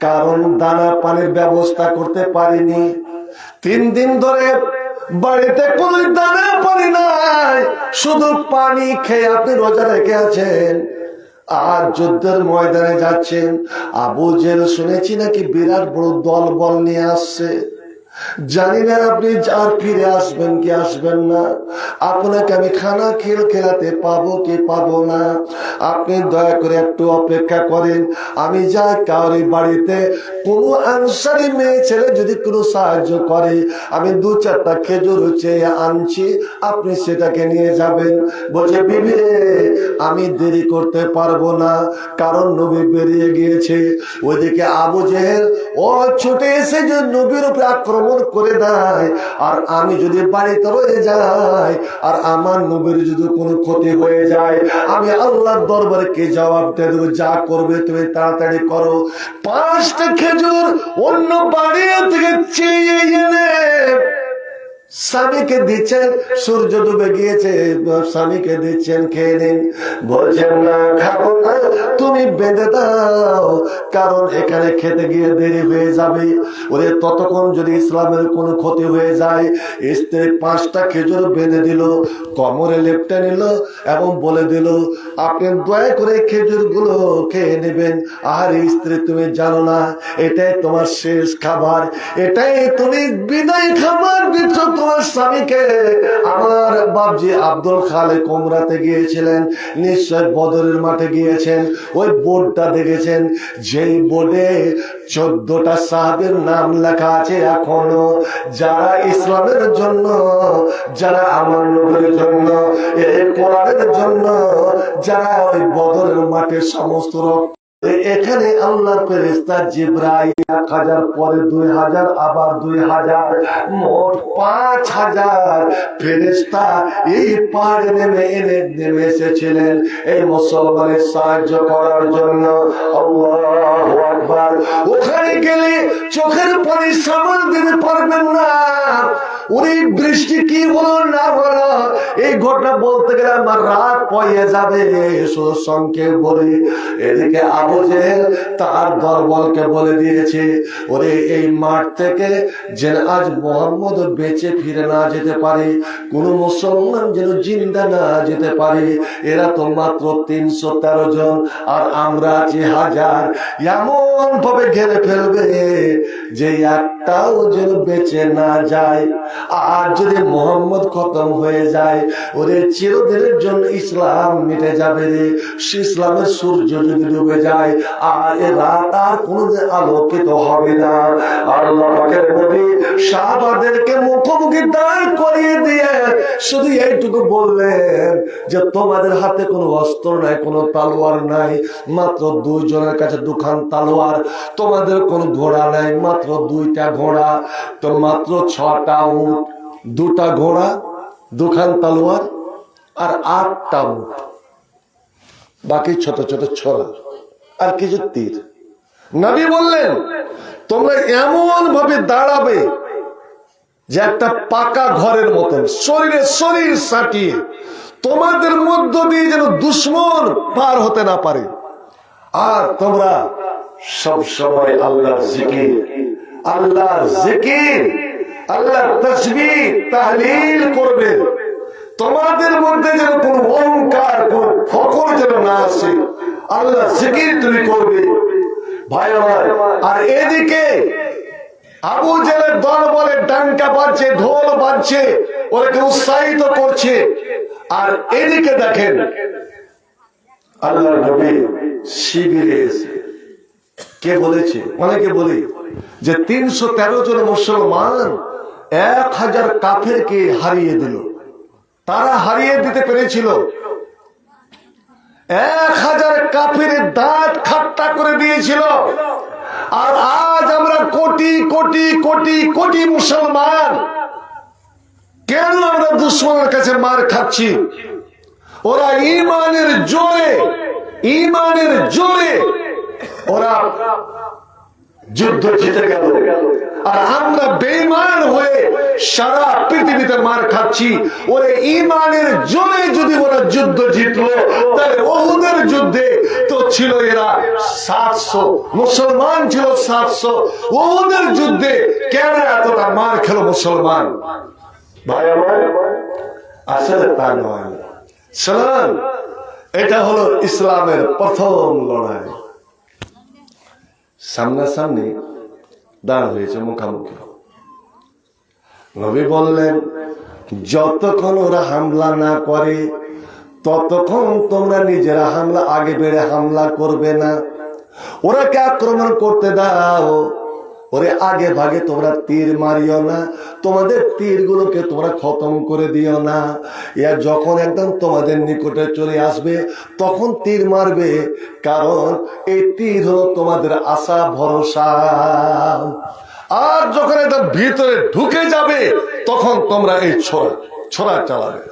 কারণ দানা পানির ব্যবস্থা করতে পারিনি। 3 দিন ধরে বাড়িতে কোন দানা পানি নাই, শুধু পানি খেয়ে আপনি রোজা রেখে আছেন। আর যুদ্ধের ময়দানে যাচ্ছেন, আবু জেহেল শুনেছি নাকি বিরাট বড় দল বল নিয়ে আসছে, জানি না আপনি আর ফিরে আসবেন কি আসবেন না, আপনাকে আমি খানা খেলাতে পাবো কি পাবো না, আপনি দয়া করে একটু অপেক্ষা করেন, আমি যাই কাউরি বাড়িতে কোনো আনসারি মেয়ে ছেলে যদি কোনো সাহায্য করে, আমি 2-4টা খেজুর চেয়ে আনছি, আপনি সেটাকে নিয়ে যাবেন। বলছে, বিবি আমি দেরি করতে পারবো না, কারণ নবী বেরিয়ে গিয়েছে। ওইদিকে আবু জেহেল ও ছুটে এসে যে নবীর উপরে আক্রমণ করে দেয়, আর আমি যদি বাড়িতে রয়ে যাই আর আমার নবীর যদি কোনো ক্ষতি হয়ে যায়, আমি আল্লাহর দরবারে কে জবাব দেব? যা করবে তুমি তাড়াতাড়ি করো। 5টা খেজুর অন্য বাড়ি থেকে চেয়ে এনে স্বামীকে দিচ্ছেন, সূর্য ডুবে গিয়েছে, স্বামীকে দিচ্ছেন, খেয়ে নিন। বলছেন না খাবো না, তুমি বেঁধে দাও, কারণ এখানে খেতে গিয়ে দেরি হয়ে যাবে। ওরে ততক্ষণ যদি ইসলামের কোনো ক্ষতি হয়ে যায়। স্ত্রী 5টা খেজুর বেঁধে দিল, কোমরে লেপটে নিল এবং বলে দিল, আপনি দয়া করে খেজুর গুলো খেয়ে নেবেন। আর স্ত্রী তুমি জানো না এটাই তোমার শেষ খাবার, এটাই তুমি বিদায় খাবার দিচ্ছ তোমার স্বামীকে। আমার বাপজি আব্দুল খালেক উমরাতে গিয়েছিলেন, নিশ্চয় বদরের মাঠে গিয়েছেন, ওই বোর্ডটা দেখেছেন, যেই বোর্ডে 14টা সাহাবীর নাম লেখা আছে এখনো, যারা ইসলামের জন্য, যারা আমার নবীর জন্য, এই কোরআনের জন্য, যারা ওই বদরের মাঠে সমস্ত রক্ত। এখানে আল্লাহর ফেরেশতা জিবরাইল 1000 পরে 2000 আবার 2000 মোট 5000 ফেরেশতা এই পাহাড়ে নেমে এসেছিলেন এই মুসলমানের সাহায্য করার জন্য। আল্লাহু আকবার। ওখানে গেলে চোখের পানি সামাল দিতে পারবেন না। ওরে বৃষ্টি কি হলো না হলো এই ঘটনা বলতে গেলে আমার রাত পয়ে যাবে, সংক্ষেপ বলি। এদিকে আবু জেহেল তার দলবলকে বলে দিয়েছে, ওরে এই মাঠ থেকে যেন আজ মোহাম্মদ বেঁচে ফিরে না যেতে পারে, কোন মুসলমান যেন জিন্দা না যেতে পারে। এরা তো মাত্র 313 জন আর আমরা আছি 1000। এমন ভাবে ঘেরে ফেলবে যে একটাও যেন বেঁচে না যায়। আর যদি মোহাম্মদ খতম হয়ে যায়, ওরে চিরদিনের জন্য ইসলাম মিটে যাবে রে। ইসলামের সূর্য যদি ডুবে যায় আর এ রাত আর কোনদিন আলোকিত হবে না। আল্লাহ পাকের নবী সাহাবাদেরকে মুখোমুখি দাঁড় করিয়ে দিয়ে শুধু এইটুকু বললেন যে তোমাদের হাতে কোনো অস্ত্র নাই, কোনো তালোয়ার নাই, মাত্র 2 জনের কাছে 2খান তালোয়ার। তোমাদের কোনো ঘোড়া নাই, মাত্র 2টা ঘোড়া। তো মাত্র 6টা উট, দুটা ঘোড়া, দুখান তলোয়ার আর 8টা উট, বাকি ছোট ছোট ছোরা আর কিছু তীর। নবী বললেন তোমরা এমন ভাবে দাঁড়াবে যে একটা পাকা ঘরের মতন, শরীরে শরীর সাটিয়ে, তোমাদের মধ্য দিয়ে যেন দুশ্মন পার হতে না পারে। আর তোমরা সব সময় আল্লাহর জিকির, আল্লাহর জিকির, আল্লাহর তাসবিহ তাহলিল করবে। তোমাদের মধ্যে যেন কোনো অহংকার, কোনো ফখর যেন না আসে, আল্লাহর জিকির তুমি করবে। ভাই আমার, আর এদিকে আবু জেলের দল বলে ডাঙ্কা বাজছে, ঢোল বাজছে, ওরাকে উৎসাহিত করছে। আর এদিকে দেখেন আল্লাহর নবী শিবিরে এসে কে বলেছে, অনেকে বলে যে 313 জন মুসলমান 1000 কাফেরকে হারিয়ে দিল। তারা হারিয়ে দিতে পেরেছিল, 1000 কাফের দাঁত খাট্টা করে দিয়েছিল। আর আজ আমরা কোটি কোটি কোটি কোটি মুসলমান কেন আমরা দুশ্মনের কাছে মার খাচ্ছি? ওরা ঈমানের জোরে, ঈমানের জোরে ওরা যুদ্ধ জিতে গেল, আর আমরা বেঈমান হয়ে সারা পৃথিবীতে মার খাচ্ছি। ওরে ঈমানের জোরে যদি ওরা যুদ্ধ জিতলো, তাহলে উহুদের যুদ্ধে তো ছিল এরা 700, মুসলমান ছিল 700। উহুদের যুদ্ধে কেন এতটা মার খেলো মুসলমান? ভাই আমার, আসলে তা নয়। শুনুন, এটা হলো ইসলামের প্রথম লড়াই। সামনাসামনি দাঁড় হয়েছে, মুখামুখি। নবী বললেন যতক্ষণ ওরা হামলা না করে ততক্ষণ তোমরা নিজেরা হামলা আগে বেড়ে হামলা করবে না। ওরাকে আক্রমণ করতে দাও, ওরে আগে ভাগে তোমরা তীর মারিও না, তোমাদের তীরগুলোকে তোমরা খতম করে দিও না। ইয়া যখন একদম তোমাদের নিকটে চলে আসবে তখন তীর মারবে, কারণ এই তীর হলো তোমাদের আশা ভরসা। আর যখন একদম ভিতরে ঢুকে যাবে তখন তোমরা এই ছোড়া চালাবে।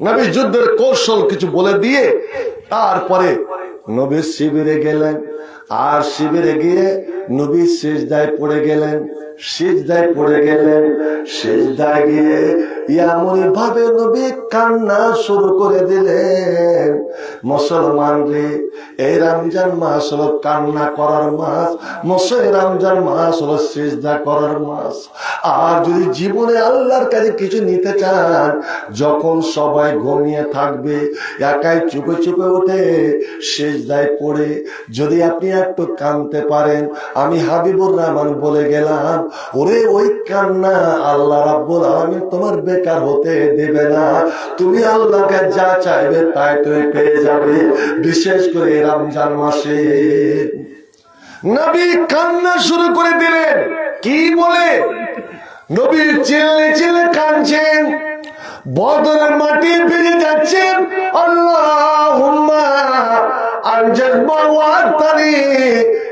নবী যুদ্ধের কৌশল কিছু বলে দিয়ে তারপরে নবী শিবিরে গেলেন। আর শিবিরে গিয়ে নবী সিজদায় পড়ে গেলেন, সিজদায় পড়ে গেলেন। সিজদায় গিয়ে এমন ভাবে নবী কান্না শুরু করে দিলেন। মুসলমান রে, এই রমজান মাস হলো কান্না করার মাস, রমজান মাস হলো সিজদা করার মাস। আর যদি জীবনে আল্লাহর কাছে কিছু নিতে চান, যখন সবাই ঘুমিয়ে থাকবে একাই চুপে চুপে উঠে সিজদায় পড়ে যদি আপনি একটু কাঁদতে পারেন, আমি হাবিবুর রহমান বলে গেলাম, ওরে ওই কান্না আল্লাহ রাব্বুল আলামিন তোমার বেকার হতে দেবে না। তুমি আল্লাহকে যা চাইবে তাই তুমি পেয়ে যাবে, বিশেষ করে রমজান মাসে। নবী কান্না শুরু করে দিলেন। কি বলে? নবী চিল্লে চিল্লে কাঁদছেন, বদরের মাটি ফিরে যাচ্ছেন। আল্লাহুম্মা আনজাল ওয়াতানি,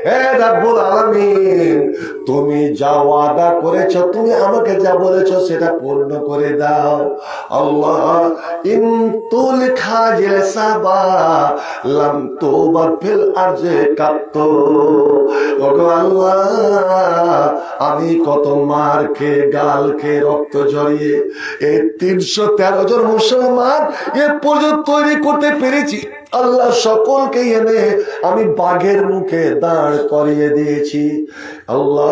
হে রাব্বুল আলামিন তুমি যা ওয়াদা করেছো, তুমি আমাকে যা বলেছো সেটা পূর্ণ করে দাও। আল্লাহ ইনতুল খাজিল সাবা লাম তুবা ফিল আরজে কাত্তু। ওগো আল্লাহ, আমি কত মার খেয়ে গাল খেয়ে রক্ত ঝরিয়ে এই 313 জন মুসলমান এ পর্যন্ত তৈরি করতে পেরেছি। আল্লাহ সকলকে এনে আমি বাঘের মুখে দাঁড় করিয়ে দিয়েছি। আল্লাহ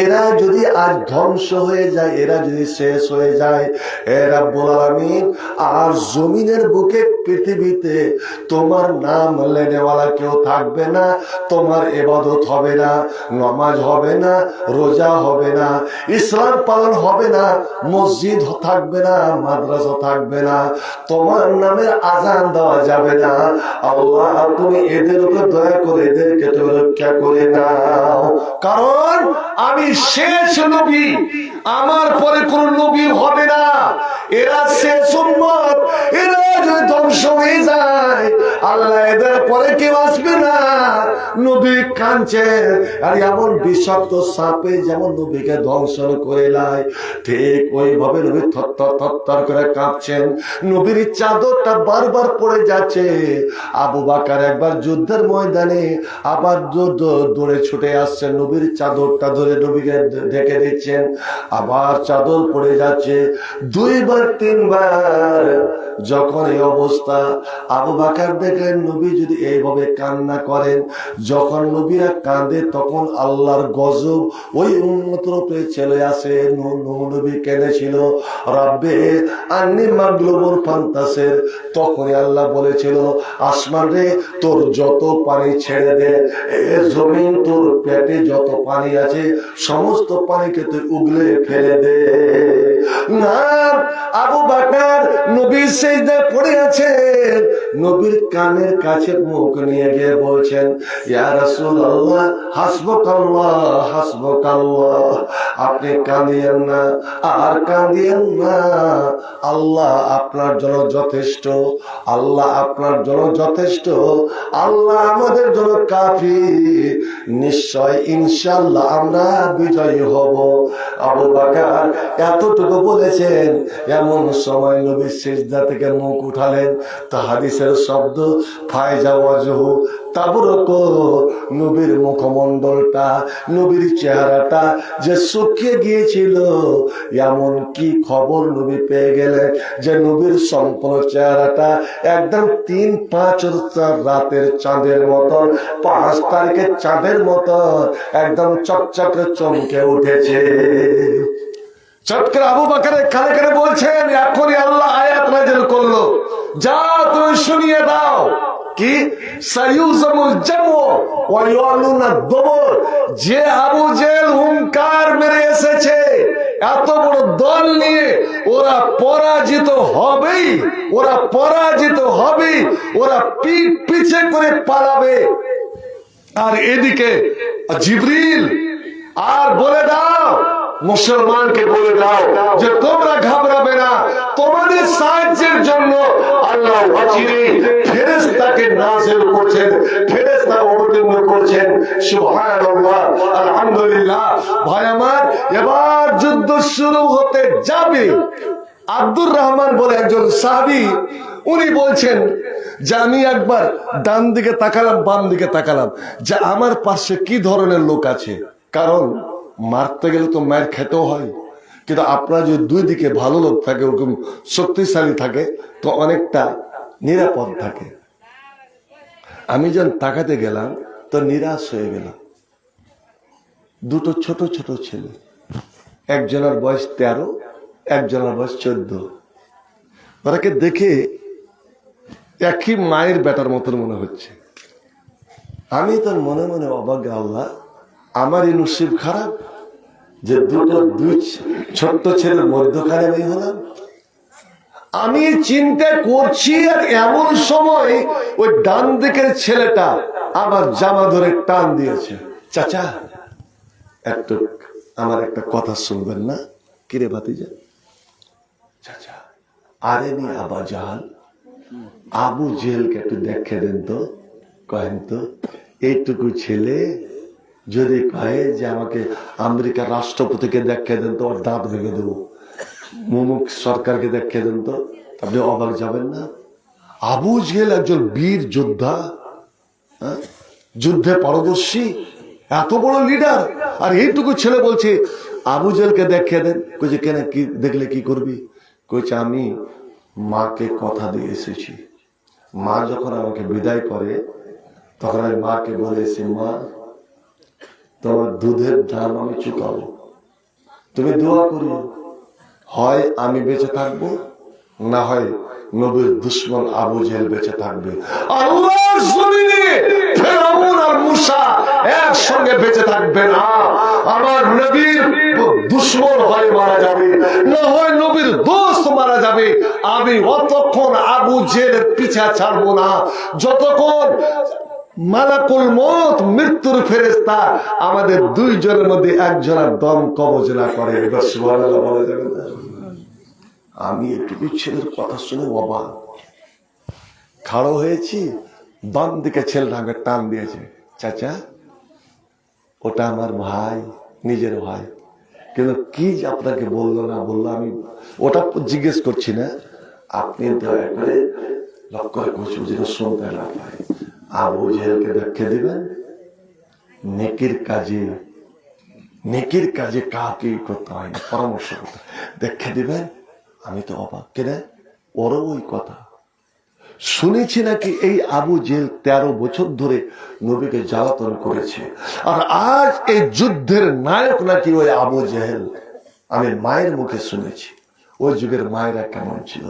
এরা যদি আজ ধ্বংস হয়ে যায়, এরা যদি শেষ হয়ে যায়, হে রাব্বুল আলামিন আর জমিনের বুকে পৃথিবীতে তোমার নাম লেনেওয়ালা কেউ থাকবে না, তোমার ইবাদত হবে না, নামাজ হবে না, রোজা হবে না, ইসলাম পালন হবে না, মসজিদ থাকবে না, মাদ্রাসা থাকবে না, তোমার নামের আজান দেওয়া যাবে না। আল্লাহ তুমি এদের উপর দয়া করে এদেরকে তুমি রক্ষা করে নাও, কারণ আমি শেষ নবী, আমার পরে কোন নবী হবে না। এরা শেষ উম্মত, এরা যদি ধ্বংস হয়ে যায় আল্লাহ এদের পরে কেউ আসবে না। নবী কাঁদছেন, আর এমন বিষাক্ত সাপে যেমন নবীকে ধ্বংসন করে লাই, ঠিক ওইভাবে নবী থরথর করে কাঁপছেন। নবীর চাদরটা বারবার পড়ে যাচ্ছে। আবু বকর একবার যুদ্ধের ময়দানে আবার দৌড়ে ছুটে আসছেন, নবীর চাদরটা ধরে নবীকে ঢেকে দিচ্ছেন, আবার চাদর পড়ে যাচ্ছে। দুইবার তিনবার যখন এই অবস্থা, আবু বকর দেখলেন নবী যদি এইভাবে কান্না করেন, যখন নবীরা কাঁদে তখন আল্লাহর গজব ওই উম্মতের উপরে চলে আসে। নবী কেঁদেছিল, রব্বে আন্নি মাগলুবুন ফান্তাসির। তখনই আল্লাহ বলেছিল, আসমান রে তোর যত পানি ছেড়ে দে, জমিন তোর পেটে যত পানি আছে সমস্ত পানিকে তুই উগলে ফেলে দে। না, আবু বকর নবীর সিজদায় পড়ে আছেন, নবীর কানের কাছে মুখ নিয়ে গিয়ে বলছেন, ইয়া রাসূলুল্লাহ হাসবুকাল্লাহ হাসবুকাল্লাহ। আপনি কাঁদিয়েন না, আর কাঁদিয়েন না, আল্লাহ আপনার জন্য যথেষ্ট, আল্লাহ আপনার জন্য যথেষ্ট, আল্লাহ আমাদের জন্য কাফি, নিশ্চয় ইনশাআল্লাহ আমরা বিজয়ী হব। আবু বকর এতটুকু বলেছেন, এমন সময় নবী সিজদা থেকে মুখ উঠালেন, তা হাদিসের শব্দ ফায়জা ওয়াজহু তাবরক, নবীর মুখমণ্ডলটা, নবীর চেহারাটা যে শুকিয়ে গিয়েছিল, এমন কি খবর নবী পেয়ে গেলেন যে নবীর সম্পূর্ণ চেহারাটা একদম 3-5 রাতের চাঁদের মতন, 5 তারিখের চাঁদের মতন একদম চকচকে চমকে উঠেছে। চটকে আবু বকরের কানে কানে বলছেন, এখনই আল্লাহ আয়াত নাযিল করলো, যা তুমি শুনিয়ে দাও, কি সায়ুজামুল জামু ওয়া ইয়ালুনা দুবুর, যে আবু জেহেল হুঙ্কার মেরে এসেছে এত বড় দল নিয়ে, ওরা পরাজিত হবেই, ওরা পরাজিত হবেই, ওরা পিঠ পিছে করে পালাবে। আর এদিকে জিবরিল, আর বলে দাও মুসলমানকে, বলে দাও যে তোমরা ঘাবড়াবে না, তোমাদের সাহায্যের জন্য আল্লাহ অচিরে ফেরেশতাকে নাযিল করছেন, ফেরেশতা অবতীর্ণ করছেন। সুবহানাল্লাহ, আলহামদুলিল্লাহ। ভাই আমার, এবার যুদ্ধ শুরু হতে যাবে। আব্দুর রহমান বলে একজন সাহাবী, উনি বলছেন যে আমি একবার ডান দিকে তাকালাম, বাম দিকে তাকালাম, যে আমার পাশে কি ধরনের লোক আছে, কারণ মারতে গেলে তো মায়ের খেতেও হয়, কিন্তু আপনার যদি দুই দিকে ভালো লোক থাকে, ওরকম শক্তিশালী থাকে, তো অনেকটা নিরাপদ থাকে। আমি যখন তাকাতে গেলাম তো নিরাশ হয়ে গেলাম। দুটো ছোট ছোট ছেলে, একজনের বয়স 13, একজনের বয়স 14। ওরাকে দেখে একই মায়ের বেটার মতন মনে হচ্ছে। আমি তো মনে মনে অবাক, আল্লাহ আমার এই নসিব খারাপ যে দুই ছোট্ট ছেলের মধ্যখানে আমি হলাম। আমি চিন্তা করছি, আর এমন সময় ওই ডান দিকের ছেলেটা আমার জামা ধরে টান দিয়েছে, চাচা একটু আমার একটা কথা শুনবেন না? কিরে ভাতিজা? চাচা, আরে নি আবা জাহাল, আবু জেহেলকে একটু দেখে দেন তো, কহেন তো এইটুকু ছেলে যদি কয়ে যে আমাকে আমেরিকার রাষ্ট্রপতিকে দেখে দেন তো, ওর দাঁত ভেঙে দেবো, মুমুক সরকারকে দেখে দেন তো, আপনি অবাক যাবেন না? আবু জেহেল একজন বীর যোদ্ধা, যুদ্ধে পারদর্শী, এত বড় লিডার, আর এইটুকু ছেলে বলছে আবু জেহেলকে দেখে দেন। কইছে কেন, কি দেখলে কি করবি? কইছে আমি মাকে কথা দিয়ে এসেছি, মা যখন আমাকে বিদায় করে তখন আমি মাকে বলেছি, মা তোমার দুধের দাম আমি চুকাবো, তুমি দোয়া করিও, হয় আমি বেঁচে থাকবো, না হয় নবীর দুশমন আবু জেহেল বেঁচে থাকবে। আল্লাহর জমিনে ফেরাউন আর মূসা একসঙ্গে বেঁচে থাকবে না। আমার নবীর দুশমন হয় মারা যাবে, না হয় নবীর দোস্ত মারা যাবে। আমি অতক্ষণ আবু জেহেলের পিছা ছাড়বো না, যতক্ষণ মালাকুল মউত মৃত্যুর ফেরেশতা আমাদের দুইজনের মধ্যে একজনের দম কবজ না করে। সুবহানাল্লাহ বলা যাবে না? আমি একটু ছেলের কথা শুনে অবাক, খাড়ো হয়েছি, বাম দিকে ছেলেটা আমাকে টান দিয়েছে, চাচা ওটা আমার ভাই, নিজের ভাই, কিন্তু কি যে আপনাকে বললো না বললো আমি ওটা জিজ্ঞেস করছি না, আপনি দয়া করে লক্ষ্য করে কিছু যেন শুনতে না পায়। আবু জেহেলকে দেখে দিবেন নেকির কাজে কাউকে করতে হয় না, পরামর্শ করতে দেখে দিবেন। আমি তো অবাক, কেন ওরও ওই কথা শুনেছি নাকি এই আবু জেহেল 13 বছর ধরে নবীকে জ্বালাতন করেছে, আর আজ এই যুদ্ধের নায়ক নাকি ওই আবু জেহেল। আমি মায়ের মুখে শুনেছি ওই যুগের মায়েরা কেমন ছিল।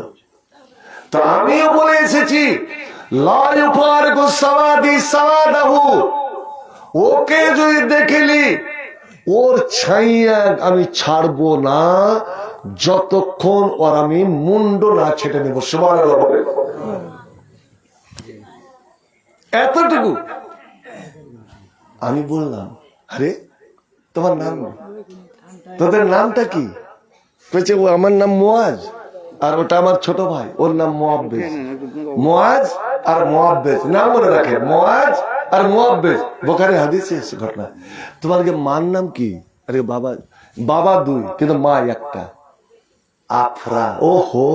তো আমিও বলে এসেছি ওকে যদি দেখলি ওর ছাইয়া আমি ছাড়বো না যতক্ষণ ওর আমি মুন্ড না ছেটে নেব। সুবহানাল্লাহ। এতটুকু আমি বললাম, আরে তোমার নাম, তোদের নামটা কি? ও আমার নাম মুয়াজ, আর ওটা আমার ছোট ভাই, ওর নাম মুআব্বিস। মুয়াজ আর মুআব্বিস নাম মনে রাখে, মুয়াজ আর মুআব্বিস, বুখারী হাদিসে এসে ঘটনা। তোমার মার নাম কি? আরে বাবা, বাবা দুই কিন্তু মা একটা, আফরা। ওহো,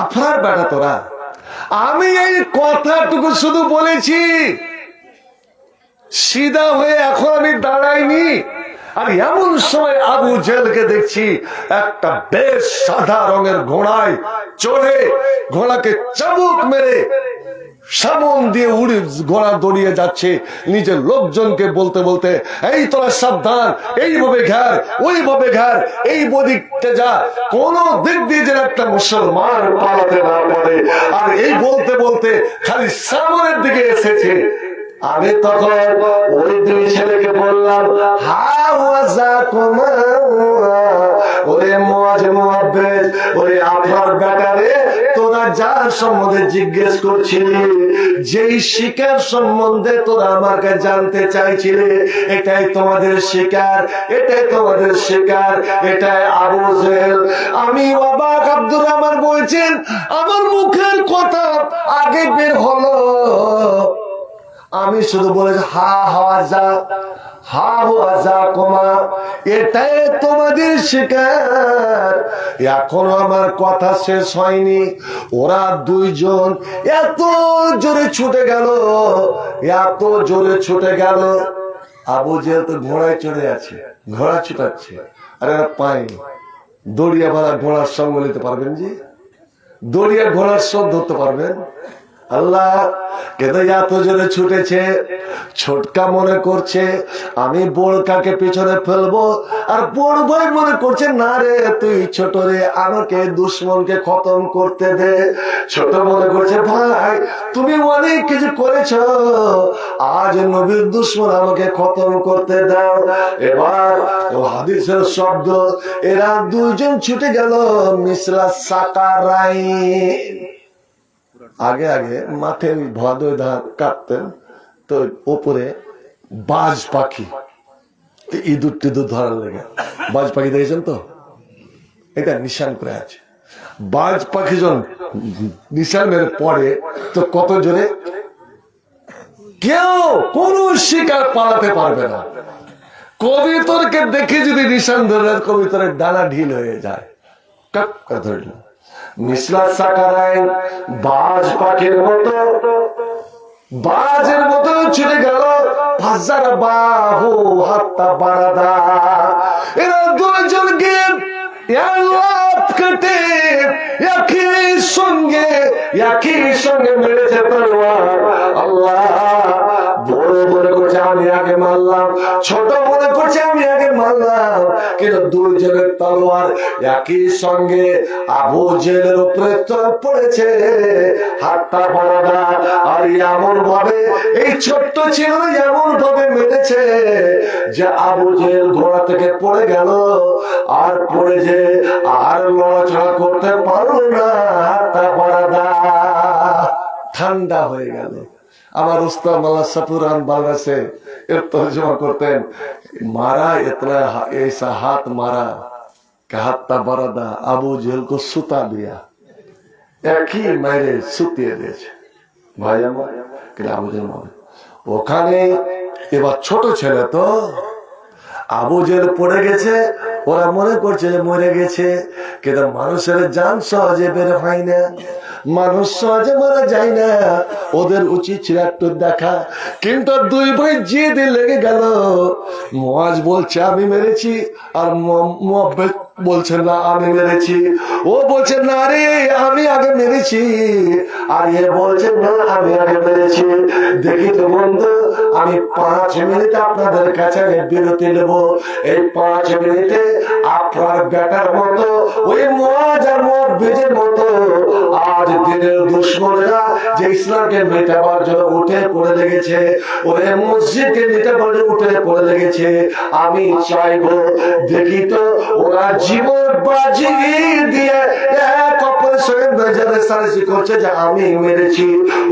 আফরার বেটা তোরা। আমি এই কথাটুকু শুধু বলেছি, সিধা হয়ে এখন আমি দাঁড়াইনি। আর এমন সময় আবু জেহেলকে দেখছি একটা বেশ সাদা রঙের ঘোড়ায় চড়ে, ঘোড়াকে চাবুক মেরে সামন দিয়ে উড়ে ঘোড়া দৌড়িয়ে যাচ্ছে, নিজের লোকজনকে বলতে বলতে, এই তোরা সাবধান, এইভাবে ঘের, ওইভাবে ঘের, এই দিকতে যা, কোন দিক দিয়ে যেন একটা মুসলমান পালাতে না পারে। আর এই বলতে বলতে খালি সামনের দিকে এসেছে। আমি তখন ওই দুই ছেলেকে বললাম, ওরে মুয়াজ মুআব্বিস, ওরে আফরার বেটারে, তোরা যার সম্বন্ধে জিজ্ঞেস করছিলি, যেই শিকার সম্বন্ধে তোরা আমাকে জানতে চাইছিলে, এটাই তোমাদের শিকার, এটাই তোমাদের শিকার, এটাই আবু জেহেল। আমি অবাক। আব্দুর রহমান বলছেন, আমার মুখের কথা আগে বের হলো, আমি শুধু বলেছি হা হওয়া যা, হা হওয়া যা কমা, এটাই তোমাদের শিকার। এখনো আমার কথা শেষ হয়নি। ওরা দুইজন এত জোরে ছুটে গেল, এত জোরে ছুটে গেল। আবু জেহেল তো ঘোড়ায় চড়ে আছে, ঘোড়া ছুটাচ্ছে, আর এরা পায়নি। দড়িয়া ভাড়া ঘোড়ার সঙ্গ নিতে পারবেন? জি, দড়িয়া ঘোড়ার সঙ্গ ধরতে পারবেন? আল্লাহ কেন এত জোরে ছুটেছে, ছোটকা মনে করছে আমি বড়কাকে পিছনে ফেলবো, আর বড় ভাই মনে করছে না রে তুই ছোট রে, আমাকে দুশ্মনকে খতম করতে দে। ছোট মনে করছে ভাই তুমি অনেক কিছু করেছো, আজ নবীর দুশ্মন আমাকে খতম করতে দাও। এবার হাদিসের শব্দ, এরা দুইজন ছুটে গেল মিসলা সাকারাইন। আগে আগে মাঠে ভাদই ধান কাটতেন, তো ওপরে বাজ পাখি, ইঁদুর টিঁদুর ধরার লেগে বাজ পাখি দেখেছেন তো, এটা নিশান করে আছে। বাজ পাখি যখন নিশান মেরে পড়ে তো কত জোরে, কেউ কোন শিকার পালাতে পারবে না। কবিতরকে দেখে যদি নিশান ধরে, কবিতরের ডানা ঢিল হয়ে যায়, কাকা ধরল। মিসলা সাকারাইন বাজ পাখির মতো, বাজের মতো ছুটে গেল। হাজার বাহু হাত্তা বারাদা, এরা দুজনকে কেটে একই সঙ্গে মেরেছে তলোয়ার। আল্লাহ বড় মনে করছে আমি আগে মারলাম, ছোট মনে করছে আমি আগে মারলাম, কিন্তু দুজনের তলোয়ার একই সঙ্গে আবু জেহেলের উপরে পড়েছে হাতটা বারাদা। আর এমন ভাবে এই ছোট্ট ছিল, এমন ভাবে মেরেছে যে আবু জেহেল ঘোড়া থেকে পড়ে গেল, আর পড়ে যে আর লড়াচড়া করতে পারলো না, হাতটা বারাদা ঠান্ডা হয়ে গেল। আমার উস্তাদ মাওলানা সাফুর রহমান বাংলাদেশে এর তর্জমা করতেন, मारा इतना ऐसा हाथ मारा कि हाथा बरादा আবু জেহেল को सुता दिया, एक ही मेरे सुतिए दिए भाई আমার আবু জেহেল ওখানে এবার ছোট ছেলে তো আবু জেল পড়ে গেছে, ওরা মনে করছে যে মরে গেছে, কিন্তু মানুষের জান সহজে বের হয় না, মানুষ সহজে মারা যায় না, ওদের উচিত ছিল একটু দেখা। কিন্তু দুই ভাই জিদ লেগে গেল। মুয়াজ বলছে আমি মেরেছি, আর মুয়াব্বিদ বলছে না আমি মেরেছি। ও বলছে না রে আমি আগে মেরেছি, আর এ বলছে না আমি আগে মেরেছি। দেখি তো বন্ধু, আমি 5 মিনিট আপনাদের কাছে বিরতি নেব। এই 5 মিনিটে আপনার বেটার মতো ওই মুয়াজ আর মুয়াব্বিদের মতো আজ দিনের দুশ্মনেরা যে ইসলামকে মেটাবার জন্য উঠে পড়ে লেগেছে, ওই মসজিদকে মেটাবার জন্য উঠে পড়ে লেগেছে, আমি চাইবো দেখি তো ওরা জীবন বাজি দিয়ে এক অপরের সঙ্গে মেজারেসারেসি করছে যে আমি মেরেছি,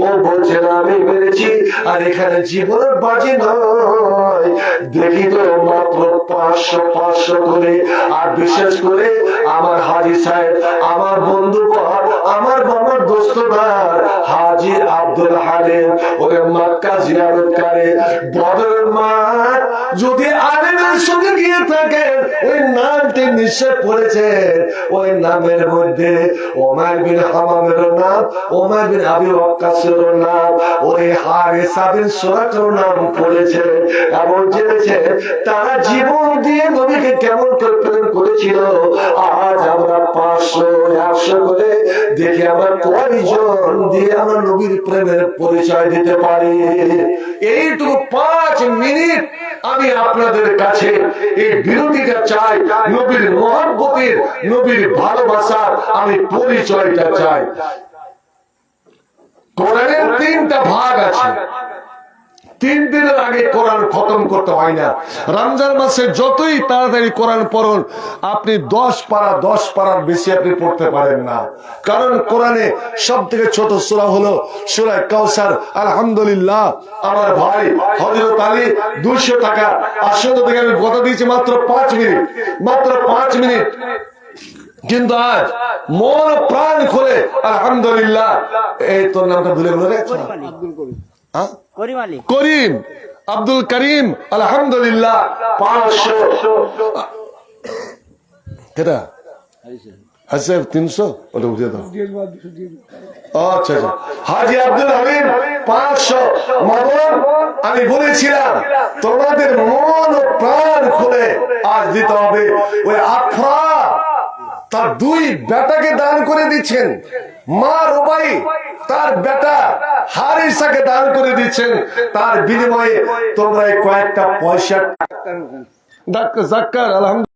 ও বলছে না আমি মেরেছি, আর এখানে জীবনের বাজি নয়, দেখি তো মাত্র 500 করে। আর বিশেষ করে আমার হাজী সাহেব, আমার বন্ধুগণ, আমার বাবার দোস্তদার হাজী আব্দুল হালিম, ওই মক্কা জিয়ারত করে বদরের মাঠ যদি আলেমের সঙ্গে গিয়ে থাকেন, ওই নামটি নিশ্চয় পড়েছেন, ওই নামের মধ্যে ওমর বিন হামামের নাম, ওমর বিন আবি ওয়াক্কাসের নাম, ওই হারিসা বিন সুরাকের নাম পড়েছে, এবং জেনেছে তারা জীবন দিয়ে নবীকে কেমন করে প্রেম করেছিল। আজ আমরা 500-100 করে দেখি আমরা কয়জন দিয়ে আমরা নবীর প্রেমের পরিচয় দিতে পারি। এইটুকু 5 মিনিট আমি আপনাদের কাছে এই বিরতিটা চাই, নবীর মহব্বতের, নবীর ভালোবাসার আমি পরিচয়টা চাই। কোরআনের 3টা ভাগ আছে, 3 দিনের আগে কোরআন খতম করতে হয় না। রমজান মাসে যতই তাড়াতাড়ি কোরআন পড়ুন, আপনি 10 পারার বেশি আপনি পড়তে পারেন না, কারণ কোরআনে সব থেকে ছোট সূরা হলো সূরা কাউসার। আলহামদুলিল্লাহ, আমার ভাই হযরত আলী 200 টাকা আসলে থেকে আমি কথা দিয়েছি মাত্র 5 মিনিট, মাত্র 5 মিনিট। কিন্তু আজ মন প্রাণ খুলে আলহামদুলিল্লাহ, এই তোর নামটা ভুলে গেল রে, করিম, আব্দুল করিম, আলহামদুলিল্লাহ 500 কেটা আছে 300 ওটা উঠে দাও। আচ্ছা আচ্ছা, হাজী আব্দুল হালিম 500। মামুন, আমি বলেছিলাম তোমাদের মন ও প্রাণ খুলে আজ দিতে হবে। ওই আফরা তার 2 বেটাকে দান করে দিচ্ছেন, মা রুবাই তার বেটা হারিসাকে দান করে দিচ্ছেন, তার বিনিময়ে তোমরা কয়েকটা পয়সা জাকাত, আলহামদুলিল্লাহ।